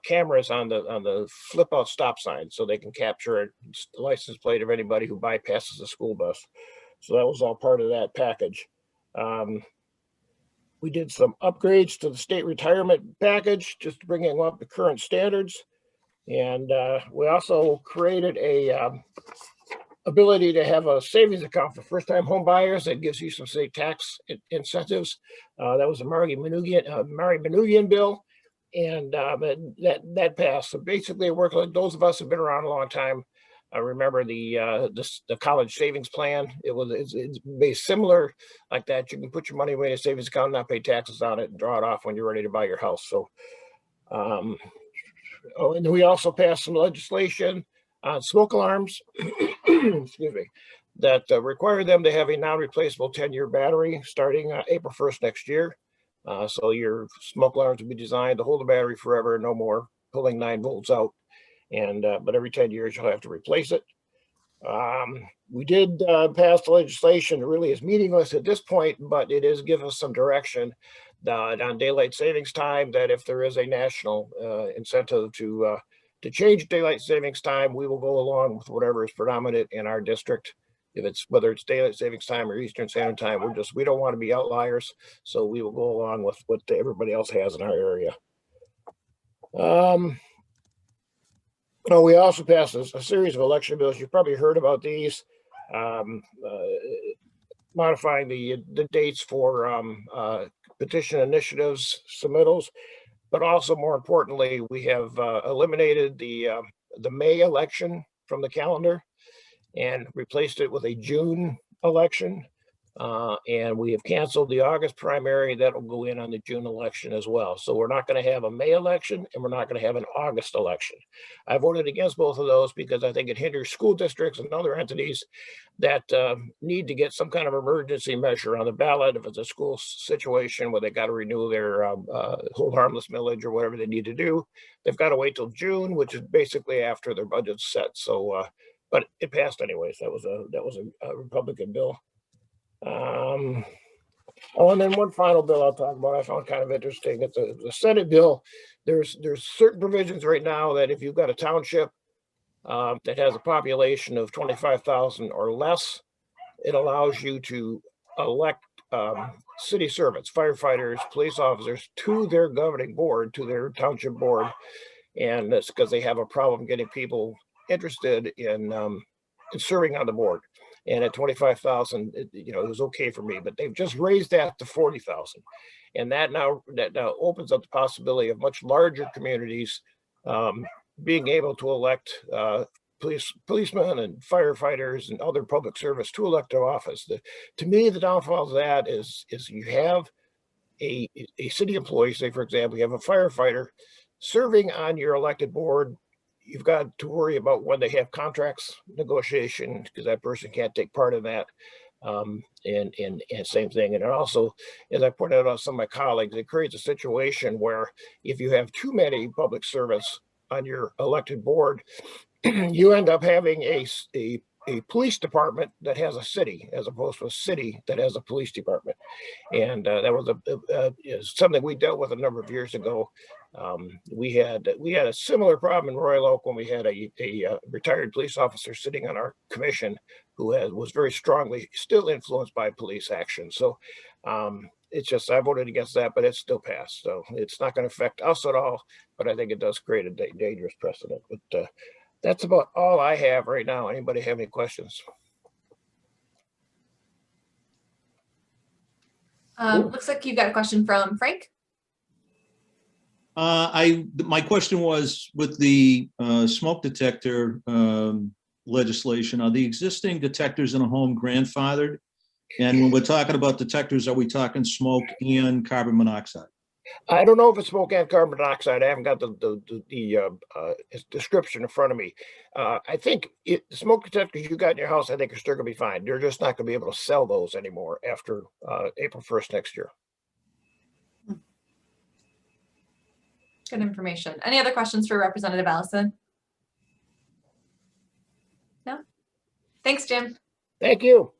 cameras on the flip out stop sign so they can capture the license plate of anybody who bypasses the school bus. So that was all part of that package. We did some upgrades to the state retirement package, just to bring it up to current standards. And we also created a ability to have a savings account for first-time home buyers that gives you some state tax incentives. That was a Mary Manoogian bill, and that passed. So basically, it worked like those of us who've been around a long time. I remember the college savings plan. It's based similar like that. You can put your money away in a savings account, not pay taxes on it, and draw it off when you're ready to buy your house. So, and we also passed some legislation on smoke alarms, excuse me, that require them to have a non-replaceable 10-year battery starting April 1st next year. So your smoke alarms will be designed to hold the battery forever, no more pulling 9 volts out. And but every 10 years you'll have to replace it. We did pass legislation that really is meaningless at this point, but it is give us some direction on daylight savings time, that if there is a national incentive to change daylight savings time, we will go along with whatever is predominant in our district. If it's whether it's daylight savings time or Eastern Standard Time, we don't want to be outliers, so we will go along with what everybody else has in our area. We also passed a series of election bills. You've probably heard about these, modifying the dates for petition initiatives submittals, but also more importantly, we have eliminated the May election from the calendar and replaced it with a June election. And we have canceled the August primary. That will go in on the June election as well. So we're not going to have a May election and we're not going to have an August election. I voted against both of those because I think it hinders school districts and other entities that need to get some kind of emergency measure on the ballot. If it's a school situation where they got to renew their hold harmless millage or whatever they need to do, they've got to wait till June, which is basically after their budget's set. So, but it passed anyways. That was a Republican bill. And then one final bill I'll talk about I found kind of interesting. It's the Senate bill. There's certain provisions right now that if you've got a township that has a population of 25,000 or less, it allows you to elect city servants, firefighters, police officers to their governing board, to their township board. And that's because they have a problem getting people interested in serving on the board. And at 25,000, it was okay for me, but they've just raised that to 40,000. And that now opens up the possibility of much larger communities being able to elect policemen and firefighters and other public service to elective office. To me, the downfall of that is you have a city employee, say, for example, you have a firefighter serving on your elected board. You've got to worry about when they have contracts negotiation, because that person can't take part in that. And same thing. And also, as I pointed out to some of my colleagues, it creates a situation where if you have too many public servants on your elected board, you end up having a police department that has a city as opposed to a city that has a police department. And that was something we dealt with a number of years ago. We had a similar problem in Royal Oak when we had a retired police officer sitting on our commission who was very strongly still influenced by police action. So it's just, I voted against that, but it's still passed. So it's not going to affect us at all, but I think it does create a dangerous precedent. But that's about all I have right now. Anybody have any questions? Looks like you've got a question from Frank. My question was with the smoke detector legislation, are the existing detectors in a home grandfathered? And when we're talking about detectors, are we talking smoke and carbon monoxide? I don't know if it's smoke and carbon monoxide. I haven't got the description in front of me. I think the smoke detectors you got in your house, I think are still going to be fine. You're just not going to be able to sell those anymore after April 1st next year. Good information. Any other questions for Representative Allison? No? Thanks, Jim. Thank you.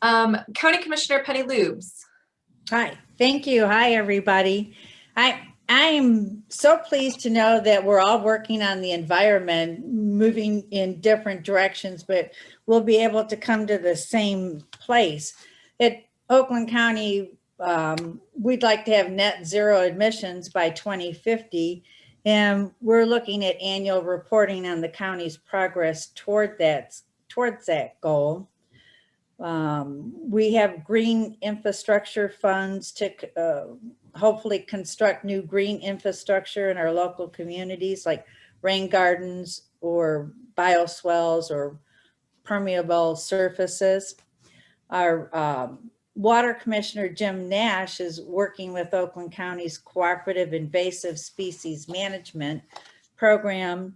County Commissioner Penny Lubes. Hi, thank you. Hi, everybody. I am so pleased to know that we're all working on the environment, moving in different directions, but we'll be able to come to the same place. At Oakland County, we'd like to have net zero emissions by 2050, and we're looking at annual reporting on the county's progress towards that goal. We have green infrastructure funds to hopefully construct new green infrastructure in our local communities, like rain gardens or bioswales or permeable surfaces. Our Water Commissioner Jim Nash is working with Oakland County's Cooperative Invasive Species Management Program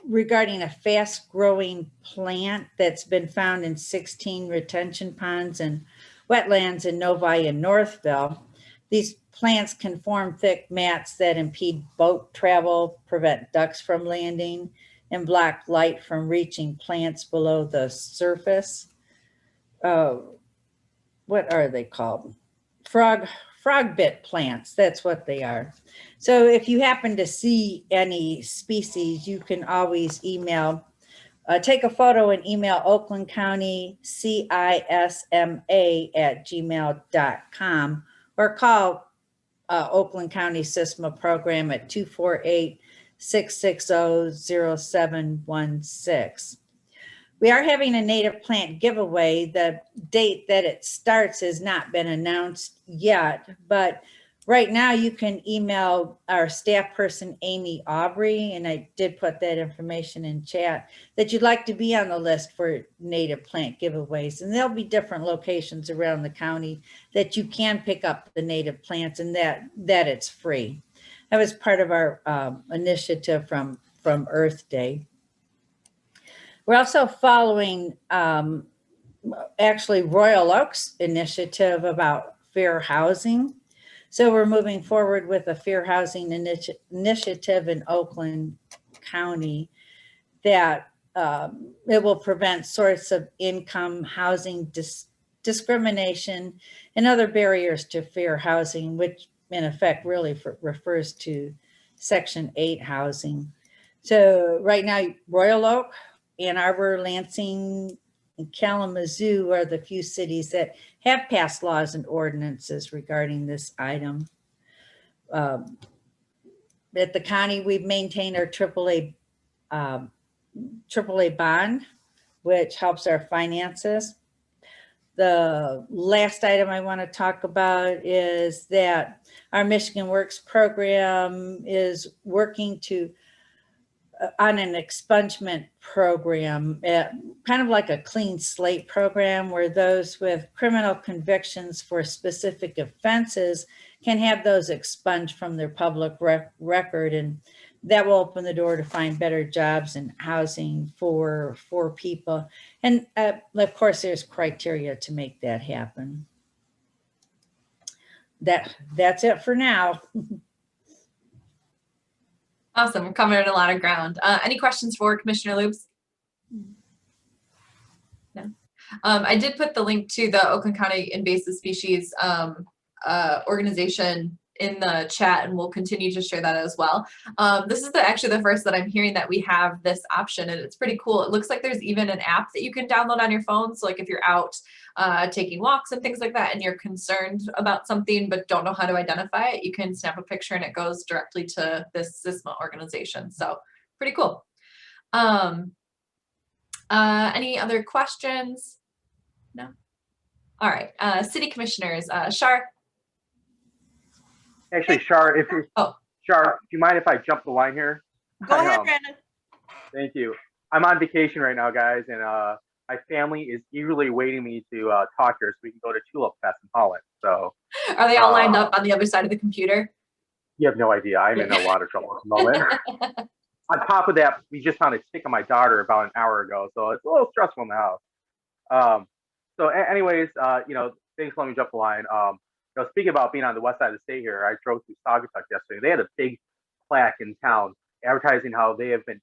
regarding a fast-growing plant that's been found in 16 retention ponds and wetlands in Novi and Northville. These plants can form thick mats that impede boat travel, prevent ducks from landing, and block light from reaching plants below the surface. What are they called? Frog bit plants, that's what they are. So if you happen to see any species, you can always email, take a photo and email Oakland County CISMA@gmail.com or call Oakland County SISMA program at 248-660-0716. We are having a native plant giveaway. The date that it starts has not been announced yet, but right now you can email our staff person, Amy Aubrey, and I did put that information in chat, that you'd like to be on the list for native plant giveaways. And there'll be different locations around the county that you can pick up the native plants, and that it's free. That was part of our initiative from Earth Day. We're also following actually Royal Oak's initiative about fair housing. So we're moving forward with a fair housing initiative in Oakland County that it will prevent source of income, housing discrimination, and other barriers to fair housing, which in effect really refers to Section 8 housing. So right now, Royal Oak, Ann Arbor, Lansing, and Kalamazoo are the few cities that have passed laws and ordinances regarding this item. At the county, we've maintained our AAA bond, which helps our finances. The last item I want to talk about is that our Michigan Works program is working on an expungement program, kind of like a clean slate program, where those with criminal convictions for specific offenses can have those expunged from their public record, and that will open the door to find better jobs and housing for people. And of course, there's criteria to make that happen. That's it for now. Awesome, we're covering a lot of ground. Any questions for Commissioner Lubes? No. I did put the link to the Oakland County Invasive Species organization in the chat, and we'll continue to share that as well. This is actually the first that I'm hearing that we have this option, and it's pretty cool. It looks like there's even an app that you can download on your phone. So like if you're out taking walks and things like that, and you're concerned about something but don't know how to identify it, you can snap a picture and it goes directly to this SISMA organization. So pretty cool. Any other questions? No? All right, city commissioners, Shar. Actually, Shar, Shar, do you mind if I jump the line here? Go ahead, Brandon. Thank you. I'm on vacation right now, guys, and my family is eagerly waiting me to talk here so we can go to Tulip Fest in Holland. So, are they all lined up on the other side of the computer? You have no idea. I'm in a lot of trouble at the moment. On top of that, we just found a stick on my daughter about an hour ago, so it's a little stressful in the house. Anyways, thanks for letting me jump the line. Speaking about being on the west side of the state here, I drove through Saugatuck yesterday. They had a big plaque in town advertising how they have been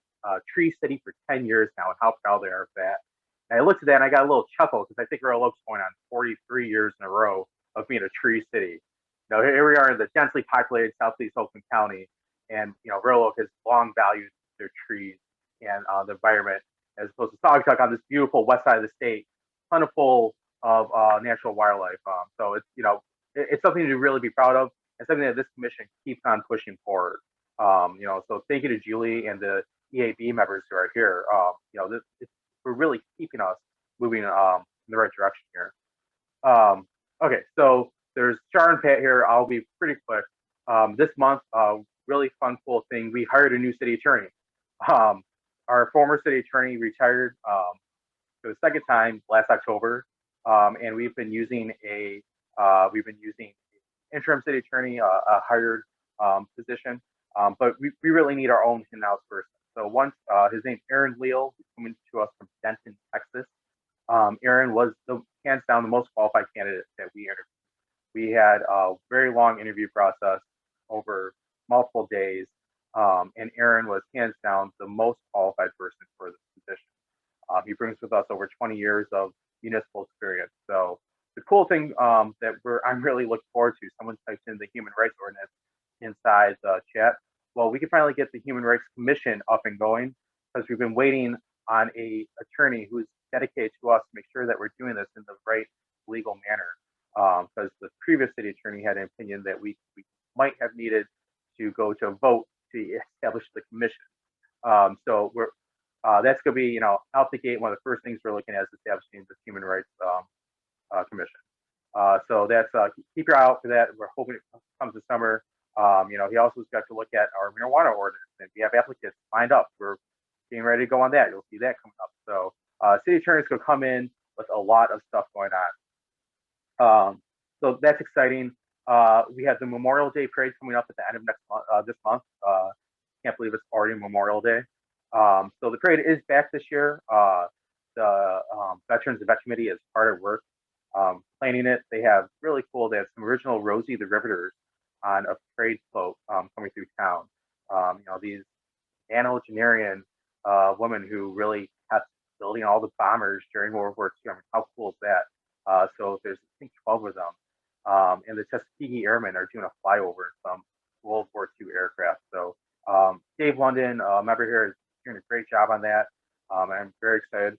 Tree City for 10 years now and how proud they are of that. And I looked at that and I got a little chuckle because I think Royal Oak's going on 43 years in a row of being a tree city. Here we are in the densely populated southeast Oakland County, and Royal Oak has long valued their trees and the environment, as opposed to Saugatuck on this beautiful west side of the state, plentiful of natural wildlife. So it's something to really be proud of, and something that this commission keeps on pushing forward. So thank you to Julie and the EAB members who are here. We're really keeping us moving in the right direction here. Okay, so there's Char and Pat here. I'll be pretty quick. This month, really fun, cool thing. We hired a new city attorney. Our former city attorney retired for the second time last October, and we've been using interim city attorney, a hired position, but we really need our own in-house person. So once his name's Aaron Leal, who's coming to us from Denton, Texas. Aaron was hands down the most qualified candidate that we interviewed. We had a very long interview process over multiple days. And Aaron was hands down the most qualified person for this position. He brings with us over 20 years of municipal experience. So the cool thing that I'm really looking forward to, someone typed in the human rights ordinance inside the chat. Well, we can finally get the Human Rights Commission up and going, because we've been waiting on a attorney who's dedicated to us to make sure that we're doing this in the right legal manner. Because the previous city attorney had an opinion that we might have needed to go to a vote to establish the commission. So that's going to be, out the gate. One of the first things we're looking at is establishing the Human Rights Commission. So that's keep your eye out for that. We're hoping it comes this summer. He also has got to look at our marijuana ordinance, and we have applicants lined up. We're getting ready to go on that. You'll see that coming up. So city attorney's going to come in with a lot of stuff going on. So that's exciting. We have the Memorial Day parade coming up at the end of next month. This month. Can't believe it's already Memorial Day. So the parade is back this year. The Veterans Event Committee is hard at work planning it. They have really cool. They have some original Rosie the Riveters on a parade float coming through town. These octogenarian women who really kept building all the bombers during World War II. I mean, how cool is that? So there's, I think, 12 of them. And the Tuskegee Airmen are doing a flyover in some World War II aircraft. So Dave London, a member here, is doing a great job on that. I'm very excited.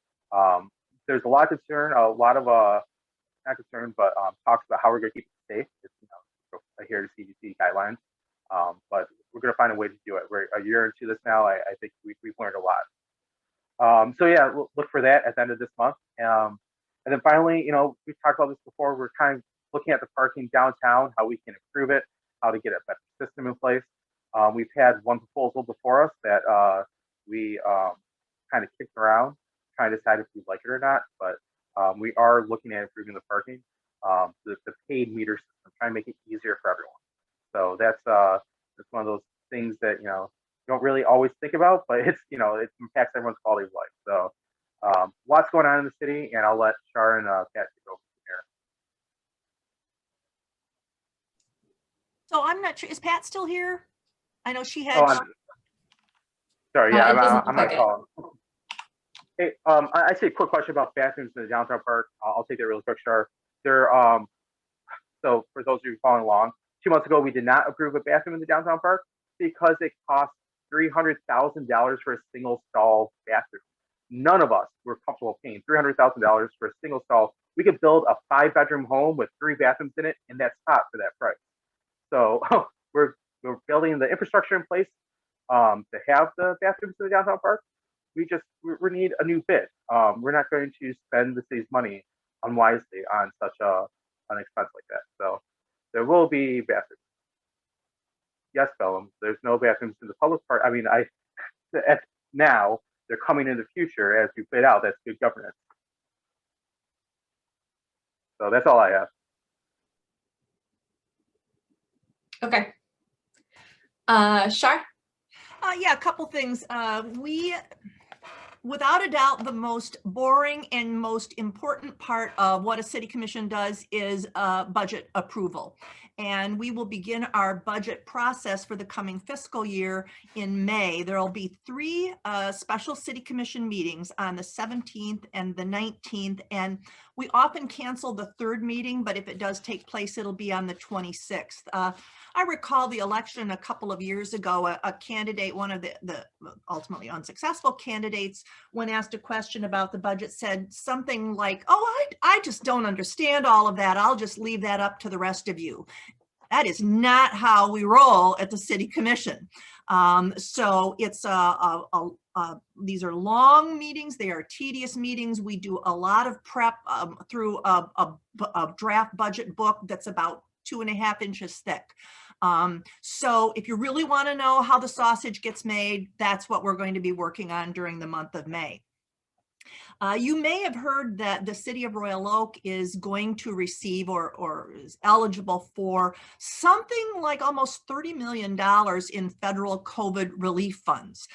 There's a lot of concern, a lot of, not concern, but talks about how we're going to keep it safe. It's, adhere to CDC guidelines. But we're going to find a way to do it. We're a year into this now. I think we've learned a lot. So yeah, we'll look for that at the end of this month. And then finally, we've talked about this before. We're kind of looking at the parking downtown, how we can improve it, how to get a better system in place. We've had one proposal before us that we kind of kicked around, trying to decide if we like it or not. But we are looking at improving the parking, the paid meter system, trying to make it easier for everyone. So that's one of those things that you don't really always think about, but it's it impacts everyone's quality of life. So lots going on in the city, and I'll let Shar and Pat take over from here. So I'm not sure, is Pat still here? I know she had. Oh, sorry, yeah, I'm not okay. calling. Hey, I say a quick question about bathrooms in the downtown park. I'll take that really quick, Shar. So for those of you following along, 2 months ago we did not approve a bathroom in the downtown park because it cost $300,000 for a single stall bathroom. None of us were comfortable paying $300,000 for a single stall. We could build a 5-bedroom home with 3 bathrooms in it, and that's hot for that price. So we're building the infrastructure in place to have the bathrooms in the downtown park. We need a new bid. We're not going to spend the city's money unwisely on such an expense like that. So there will be bathrooms. Yes, Bellum, there's no bathrooms in the public park. I mean, now they're coming in the future as we bid out. That's good governance. So that's all I have. Okay. Shar? Yeah, a couple things. Without a doubt, the most boring and most important part of what a city commission does is budget approval. And we will begin our budget process for the coming fiscal year in May. There will be 3 special city commission meetings on the 17th and the 19th. And we often cancel the 3rd meeting, but if it does take place, it'll be on the 26th. I recall the election a couple of years ago, a candidate, one of the ultimately unsuccessful candidates, when asked a question about the budget, said something like, oh, I just don't understand all of that. I'll just leave that up to the rest of you. That is not how we roll at the city commission. So it's these are long meetings. They are tedious meetings. We do a lot of prep through a draft budget book that's about 2.5 inches thick. So if you really want to know how the sausage gets made, that's what we're going to be working on during the month of May. You may have heard that the city of Royal Oak is going to receive or is eligible for something like almost $30 million in federal COVID relief funds.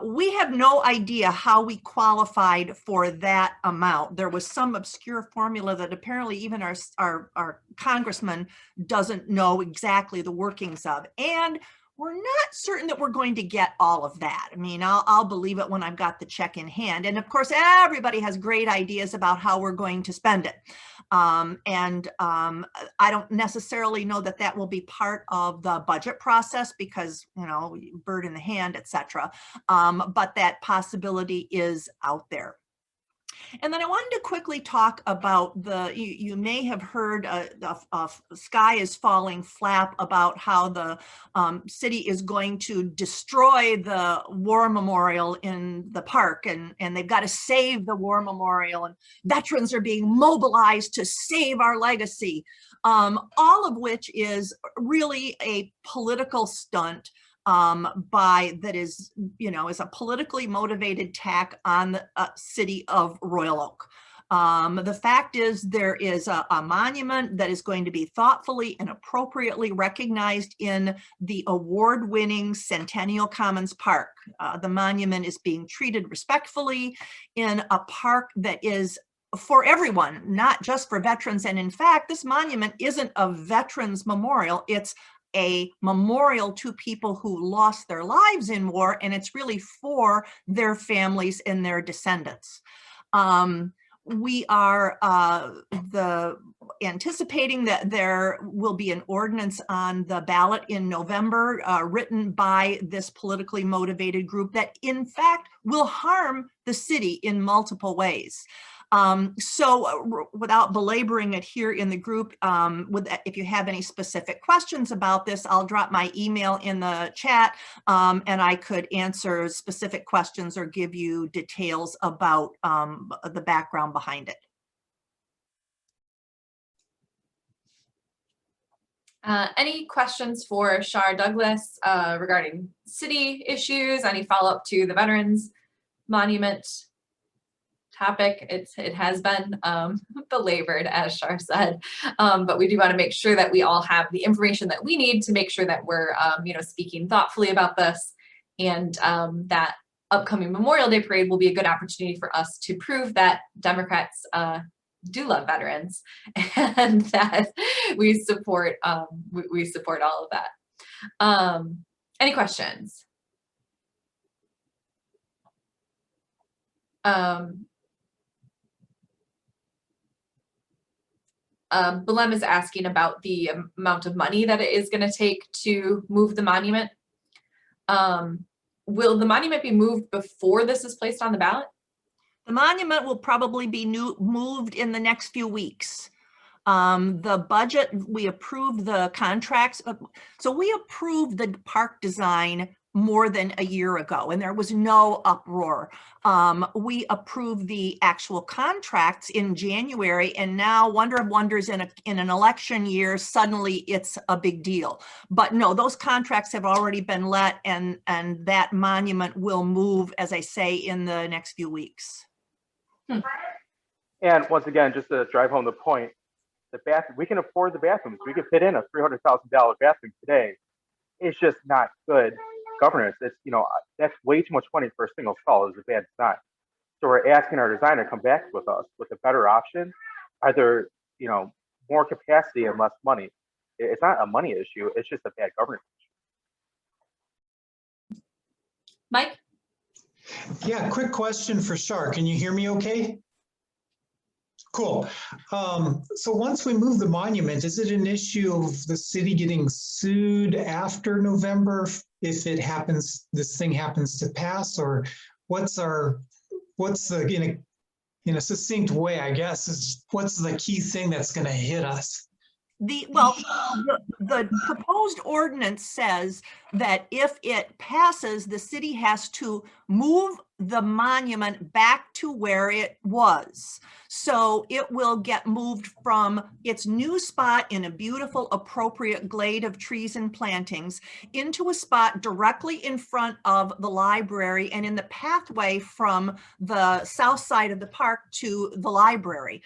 We have no idea how we qualified for that amount. There was some obscure formula that apparently even our congressman doesn't know exactly the workings of. And we're not certain that we're going to get all of that. I mean, I'll believe it when I've got the check in hand. And of course, everybody has great ideas about how we're going to spend it. I don't necessarily know that that will be part of the budget process because, you know, bird in the hand, etc. But that possibility is out there. And then I wanted to quickly talk about you may have heard Sky is Falling flap about how the city is going to destroy the war memorial in the park, and they've got to save the war memorial, and veterans are being mobilized to save our legacy, all of which is really a political stunt that is, you know, is a politically motivated tack on the city of Royal Oak. The fact is there is a monument that is going to be thoughtfully and appropriately recognized in the award-winning Centennial Commons Park. The monument is being treated respectfully in a park that is for everyone, not just for veterans. And in fact, this monument isn't a veterans memorial, it's a memorial to people who lost their lives in war, and it's really for their families and their descendants. We are anticipating that there will be an ordinance on the ballot in November written by this politically motivated group that in fact will harm the city in multiple ways. So without belaboring it here in the group, if you have any specific questions about this, I'll drop my email in the chat and I could answer specific questions or give you details about the background behind it. Any questions for Shar Douglas regarding city issues? Any follow-up to the Veterans Monument topic? It has been belabored, as Shar said, but we do want to make sure that we all have the information that we need to make sure that we're you know, speaking thoughtfully about this, and that upcoming Memorial Day parade will be a good opportunity for us to prove that Democrats do love veterans and that we support all of that. Any questions? Belem is asking about the amount of money that it is going to take to move the monument. Will the monument be moved before this is placed on the ballot? The monument will probably be moved in the next few weeks. The budget, we approved the contracts. So we approved the park design more than a year ago, and there was no uproar. We approved the actual contracts in January, and now, wonder of wonders, in an election year, suddenly it's a big deal. But no, those contracts have already been let, and that monument will move, as I say, in the next few weeks. And once again, just to drive home the point, we can afford the bathrooms. We could fit in a $300,000 bathroom today. It's just not good governance. It's, you know, that's way too much money for a single stall. Is a bad design. So we're asking our designer to come back with us with a better option, either, you know, more capacity and less money. It's not a money issue. It's just a bad governance issue. Mike? Yeah, quick question for Shar. Can you hear me okay? Cool. So once we move the monument, is it an issue of the city getting sued after November if it happens, this thing happens to pass, or what's the, in a succinct way, I guess, what's the key thing that's going to hit us? The proposed ordinance says that if it passes, the city has to move the monument back to where it was. So it will get moved from its new spot in a beautiful, appropriate glade of trees and plantings into a spot directly in front of the library and in the pathway from the south side of the park to the library.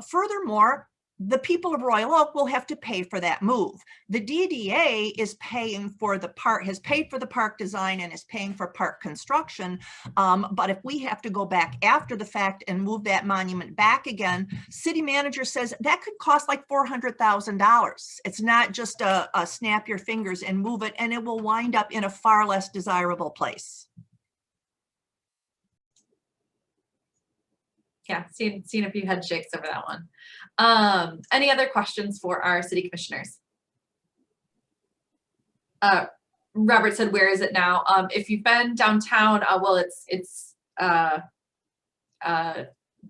Furthermore, the people of Royal Oak will have to pay for that move. The DDA is paying for the park, has paid for the park design and is paying for park construction. But if we have to go back after the fact and move that monument back again, city manager says that could cost like $400,000. It's not just a snap your fingers and move it, and it will wind up in a far less desirable place. Yeah, seen a few head shakes over that one. Any other questions for our city commissioners? Robert said, where is it now? If you've been downtown, well, it's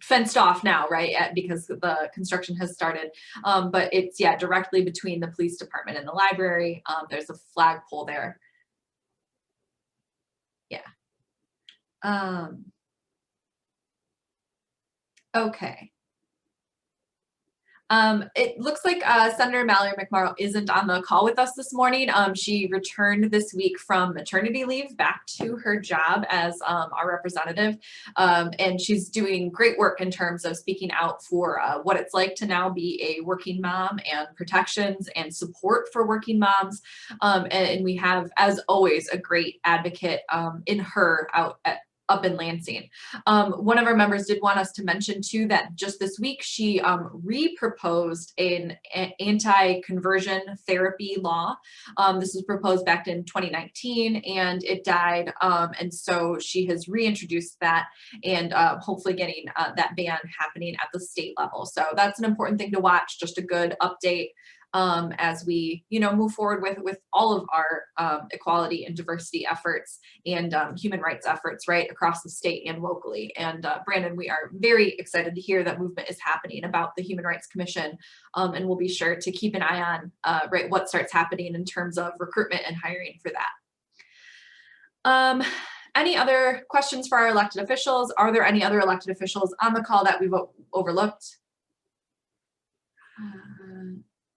fenced off now, right? Because the construction has started. But it's, yeah, directly between the police department and the library. There's a flagpole there. Yeah. Okay. It looks like Senator Mallory McMorrow isn't on the call with us this morning. She returned this week from maternity leave back to her job as our representative. And she's doing great work in terms of speaking out for what it's like to now be a working mom and protections and support for working moms. And we have, as always, a great advocate in her up in Lansing. One of our members did want us to mention too that just this week she re-proposed an anti-conversion therapy law. This was proposed back in 2019 and it died. And so she has reintroduced that and hopefully getting that ban happening at the state level. So that's an important thing to watch, just a good update as we, move forward with all of our equality and diversity efforts and human rights efforts right across the state and locally. And Brandon, we are very excited to hear that movement is happening about the Human Rights Commission, and we'll be sure to keep an eye on right what starts happening in terms of recruitment and hiring for that. Any other questions for our elected officials? Are there any other elected officials on the call that we've overlooked?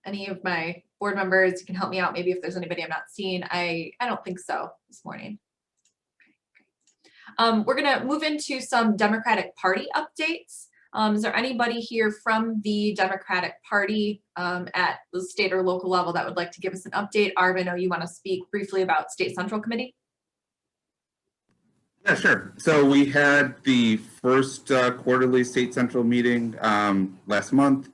Any of my board members can help me out. Maybe if there's anybody I'm not seeing. I don't think so this morning. Okay, we're gonna move into some Democratic Party updates. Is there anybody here from the Democratic Party at the state or local level that would like to give us an update? Arv, I know you want to speak briefly about State Central Committee. Yeah, sure. So we had the first quarterly State Central meeting last month.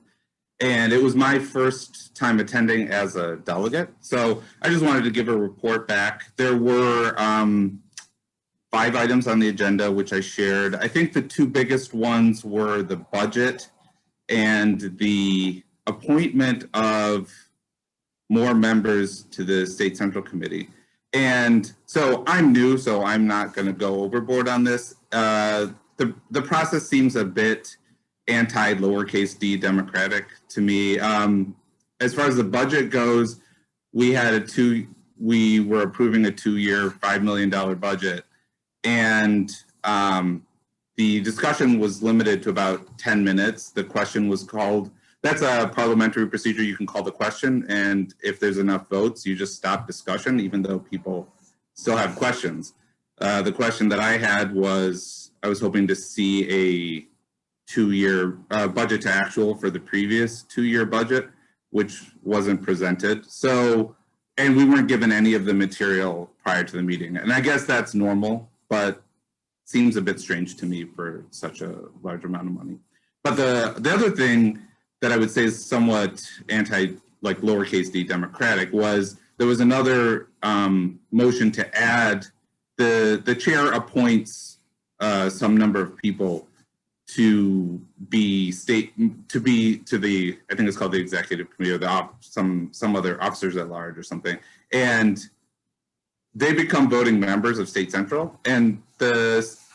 And it was my first time attending as a delegate. So I just wanted to give a report back. There were 5 items on the agenda, which I shared. I think the 2 biggest ones were the budget and the appointment of more members to the State Central Committee. And so I'm new, so I'm not going to go overboard on this. The process seems a bit anti-lowercase d democratic to me. As far as the budget goes, we were approving a 2-year, $5 million budget. And the discussion was limited to about 10 minutes. The question was called, that's a parliamentary procedure. You can call the question. And if there's enough votes, you just stop discussion, even though people still have questions. The question that I had was, I was hoping to see a 2-year budget to actual for the previous 2-year budget, which wasn't presented. So, and we weren't given any of the material prior to the meeting. And I guess that's normal, but seems a bit strange to me for such a large amount of money. But the other thing that I would say is somewhat like lowercase d democratic was there was another motion to add the chair appoints some number of people to the I think it's called the executive committee or some other officers at large or something, and they become voting members of State Central. And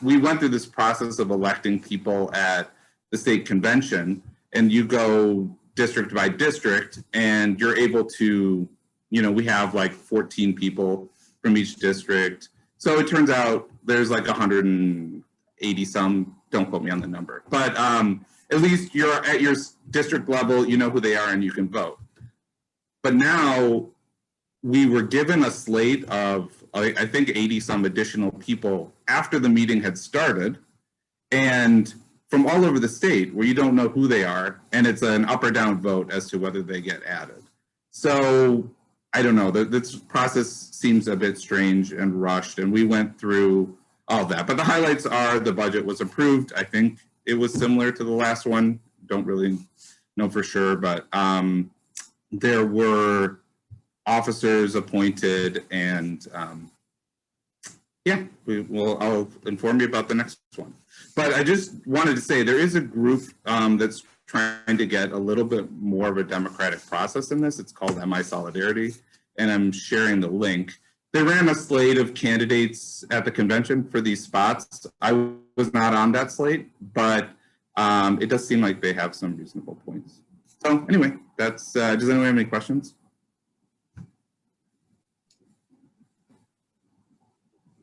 we went through this process of electing people at the state convention, and you go district by district, and you're able to, we have like 14 people from each district. So it turns out there's like 180 some. Don't quote me on the number, but at least you're at your district level, you know who they are and you can vote. But now we were given a slate of, I think 80 some additional people after the meeting had started. And from all over the state where you don't know who they are, and it's an up or down vote as to whether they get added. So I don't know, this process seems a bit strange and rushed, and we went through all that. But the highlights are the budget was approved. I think it was similar to the last one. Don't really know for sure, but there were officers appointed, and yeah, I'll inform you about the next one. But I just wanted to say there is a group that's trying to get a little bit more of a democratic process in this. It's called MI Solidarity, and I'm sharing the link. They ran a slate of candidates at the convention for these spots. I was not on that slate, but it does seem like they have some reasonable points. So anyway, that's, does anyone have any questions?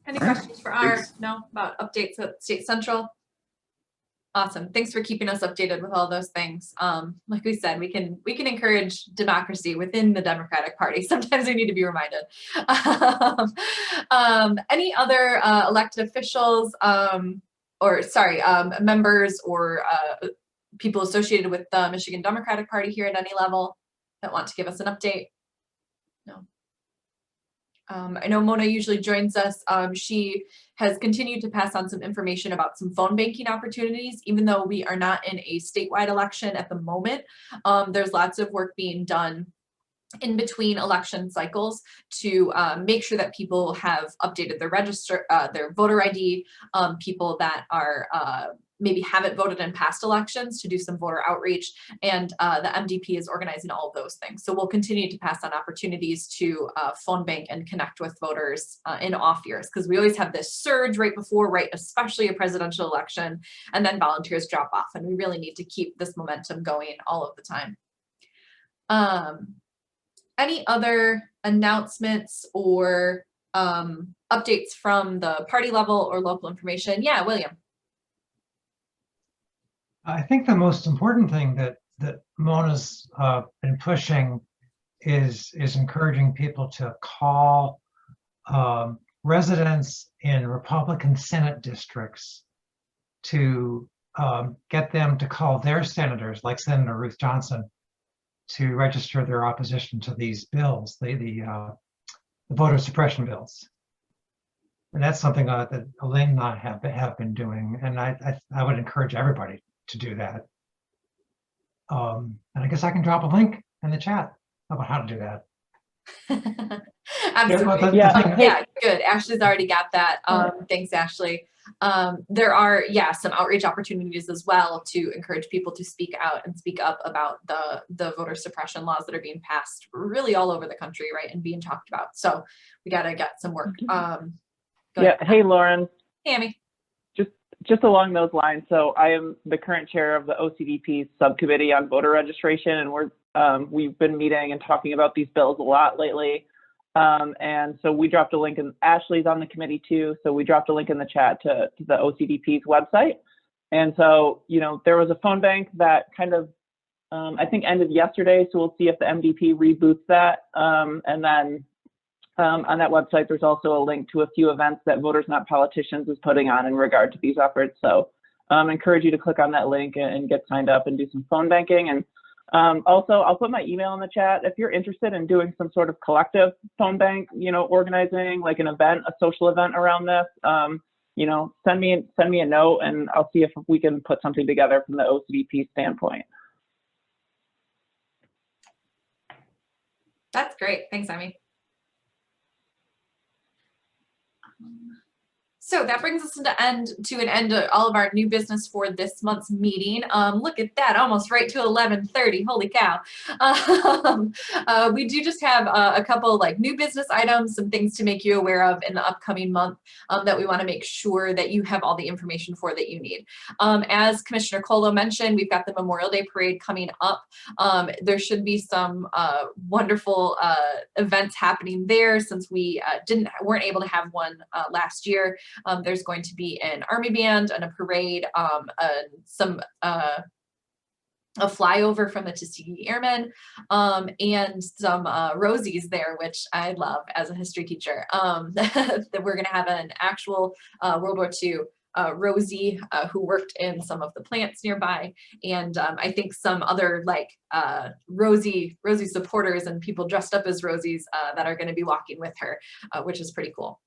Any questions for about updates at State Central? Awesome. Thanks for keeping us updated with all those things. Like we said, we can encourage democracy within the Democratic Party. Sometimes we need to be reminded. Any other elected officials members or people associated with the Michigan Democratic Party here at any level that want to give us an update? No. I know Mona usually joins us. She has continued to pass on some information about some phone banking opportunities, even though we are not in a statewide election at the moment. There's lots of work being done in between election cycles to make sure that people have updated their voter ID, people that are maybe haven't voted in past elections to do some voter outreach, and the MDP is organizing all of those things. So we'll continue to pass on opportunities to phone bank and connect with voters in off years, because we always have this surge right before, especially a presidential election, and then volunteers drop off, and we really need to keep this momentum going all of the time. Any other announcements or updates from the party level or local information? Yeah, William. I think the most important thing that Mona's been pushing is encouraging people to call residents in Republican Senate districts to get them to call their senators, like Senator Ruth Johnson, to register their opposition to these bills, the voter suppression bills. And that's something that Elaine and I have been doing, and I would encourage everybody to do that. And I guess I can drop a link in the chat about how to do that. Absolutely. Yeah, good. Ashley's already got that. Thanks, Ashley. There are, some outreach opportunities as well to encourage people to speak out and speak up about the voter suppression laws that are being passed really all over the country, right, and being talked about. So we got to get some work. Hey, Lauren. Hey, Amy. Just along those lines, so I am the current chair of the OCDP subcommittee on voter registration, and we've been meeting and talking about these bills a lot lately. And so we dropped a link, and Ashley's on the committee too, so we dropped a link in the chat to the OCDP's website. And so, there was a phone bank that kind of, I think ended yesterday, so we'll see if the MDP reboots that. And then on that website, there's also a link to a few events that Voters Not Politicians is putting on in regard to these efforts. So encourage you to click on that link and get signed up and do some phone banking. And also, I'll put my email in the chat. If you're interested in doing some sort of collective phone bank, organizing like an event, a social event around this, send me a note, and I'll see if we can put something together from the OCDP standpoint. That's great. Thanks, Amy. So that brings us to an end of all of our new business for this month's meeting. Look at that, almost right to 11:30. Holy cow. We do just have a couple new business items, some things to make you aware of in the upcoming month that we want to make sure that you have all the information for that you need. As Commissioner Colo mentioned, we've got the Memorial Day Parade coming up. There should be some wonderful events happening there, since we weren't able to have one last year. There's going to be an army band and a parade, a flyover from the Tuskegee Airmen, and some Rosies there, which I love as a history teacher. That we're going to have an actual World War II Rosie, who worked in some of the plants nearby, and I think some other like Rosie supporters and people dressed up as Rosies that are going to be walking with her, which is pretty cool.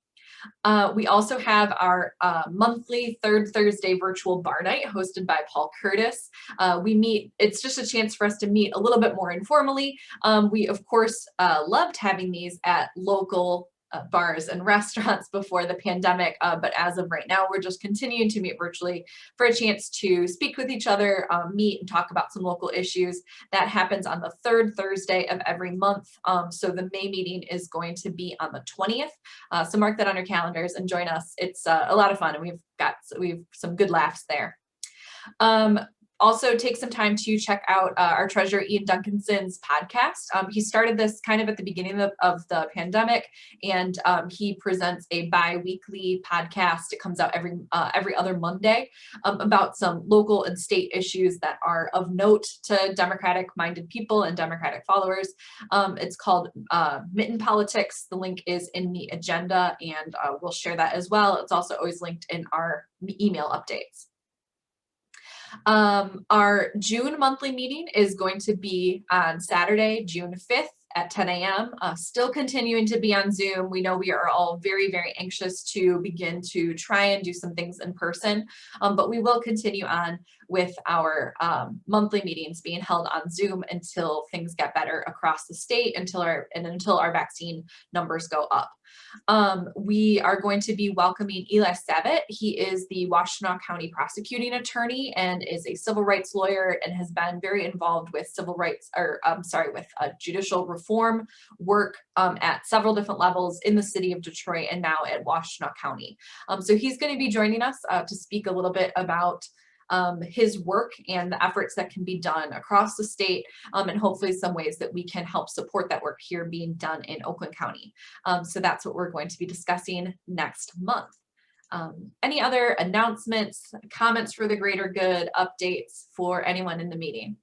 We also have our monthly third Thursday virtual bar night hosted by Paul Curtis. We meet, it's just a chance for us to meet a little bit more informally. We of course loved having these at local bars and restaurants before the pandemic, but as of right now, we're just continuing to meet virtually for a chance to speak with each other, meet and talk about some local issues. That happens on the third Thursday of every month. So the May meeting is going to be on the 20th. So mark that on your calendars and join us. It's a lot of fun, and we've some good laughs there. Also take some time to check out our treasurer Ian Duncanson's podcast. He started this kind of at the beginning of the pandemic, and he presents a bi-weekly podcast. It comes out every other Monday about some local and state issues that are of note to Democratic-minded people and Democratic followers. It's called Mitten Politics. The link is in the agenda, and we'll share that as well. It's also always linked in our email updates. Our June monthly meeting is going to be on Saturday, June 5th at 10 a.m. Still continuing to be on Zoom. We know we are all very, very anxious to begin to try and do some things in person, but we will continue on with our monthly meetings being held on Zoom until things get better across the state, until our vaccine numbers go up. We are going to be welcoming Eli Savitt. He is the Washtenaw County prosecuting attorney and is a civil rights lawyer and has been very involved with judicial reform work at several different levels in the city of Detroit and now at Washtenaw County. So he's going to be joining us to speak a little bit about his work and the efforts that can be done across the state, and hopefully some ways that we can help support that work here being done in Oakland County. So that's what we're going to be discussing next month. Any other announcements, comments for the greater good, updates for anyone in the meeting?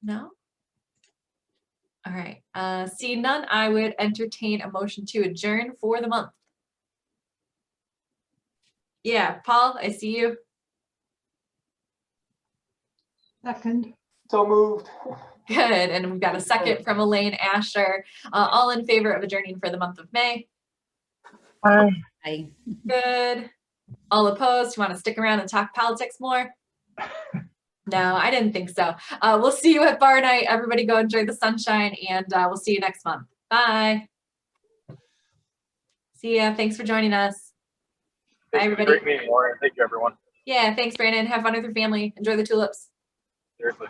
No? All right, seeing none, I would entertain a motion to adjourn for the month. Yeah, Paul, I see you. Second. So moved. Good, and we've got a second from Elaine Asher. All in favor of adjourning for the month of May? Aye. Good. All opposed? You want to stick around and talk politics more? No, I didn't think so. We'll see you at bar night. Everybody go enjoy the sunshine, and we'll see you next month. Bye. See ya. Thanks for joining us. Bye, everybody. Great meeting, Lauren. Thank you, everyone. Yeah, thanks, Brandon. Have fun with your family. Enjoy the tulips. Seriously.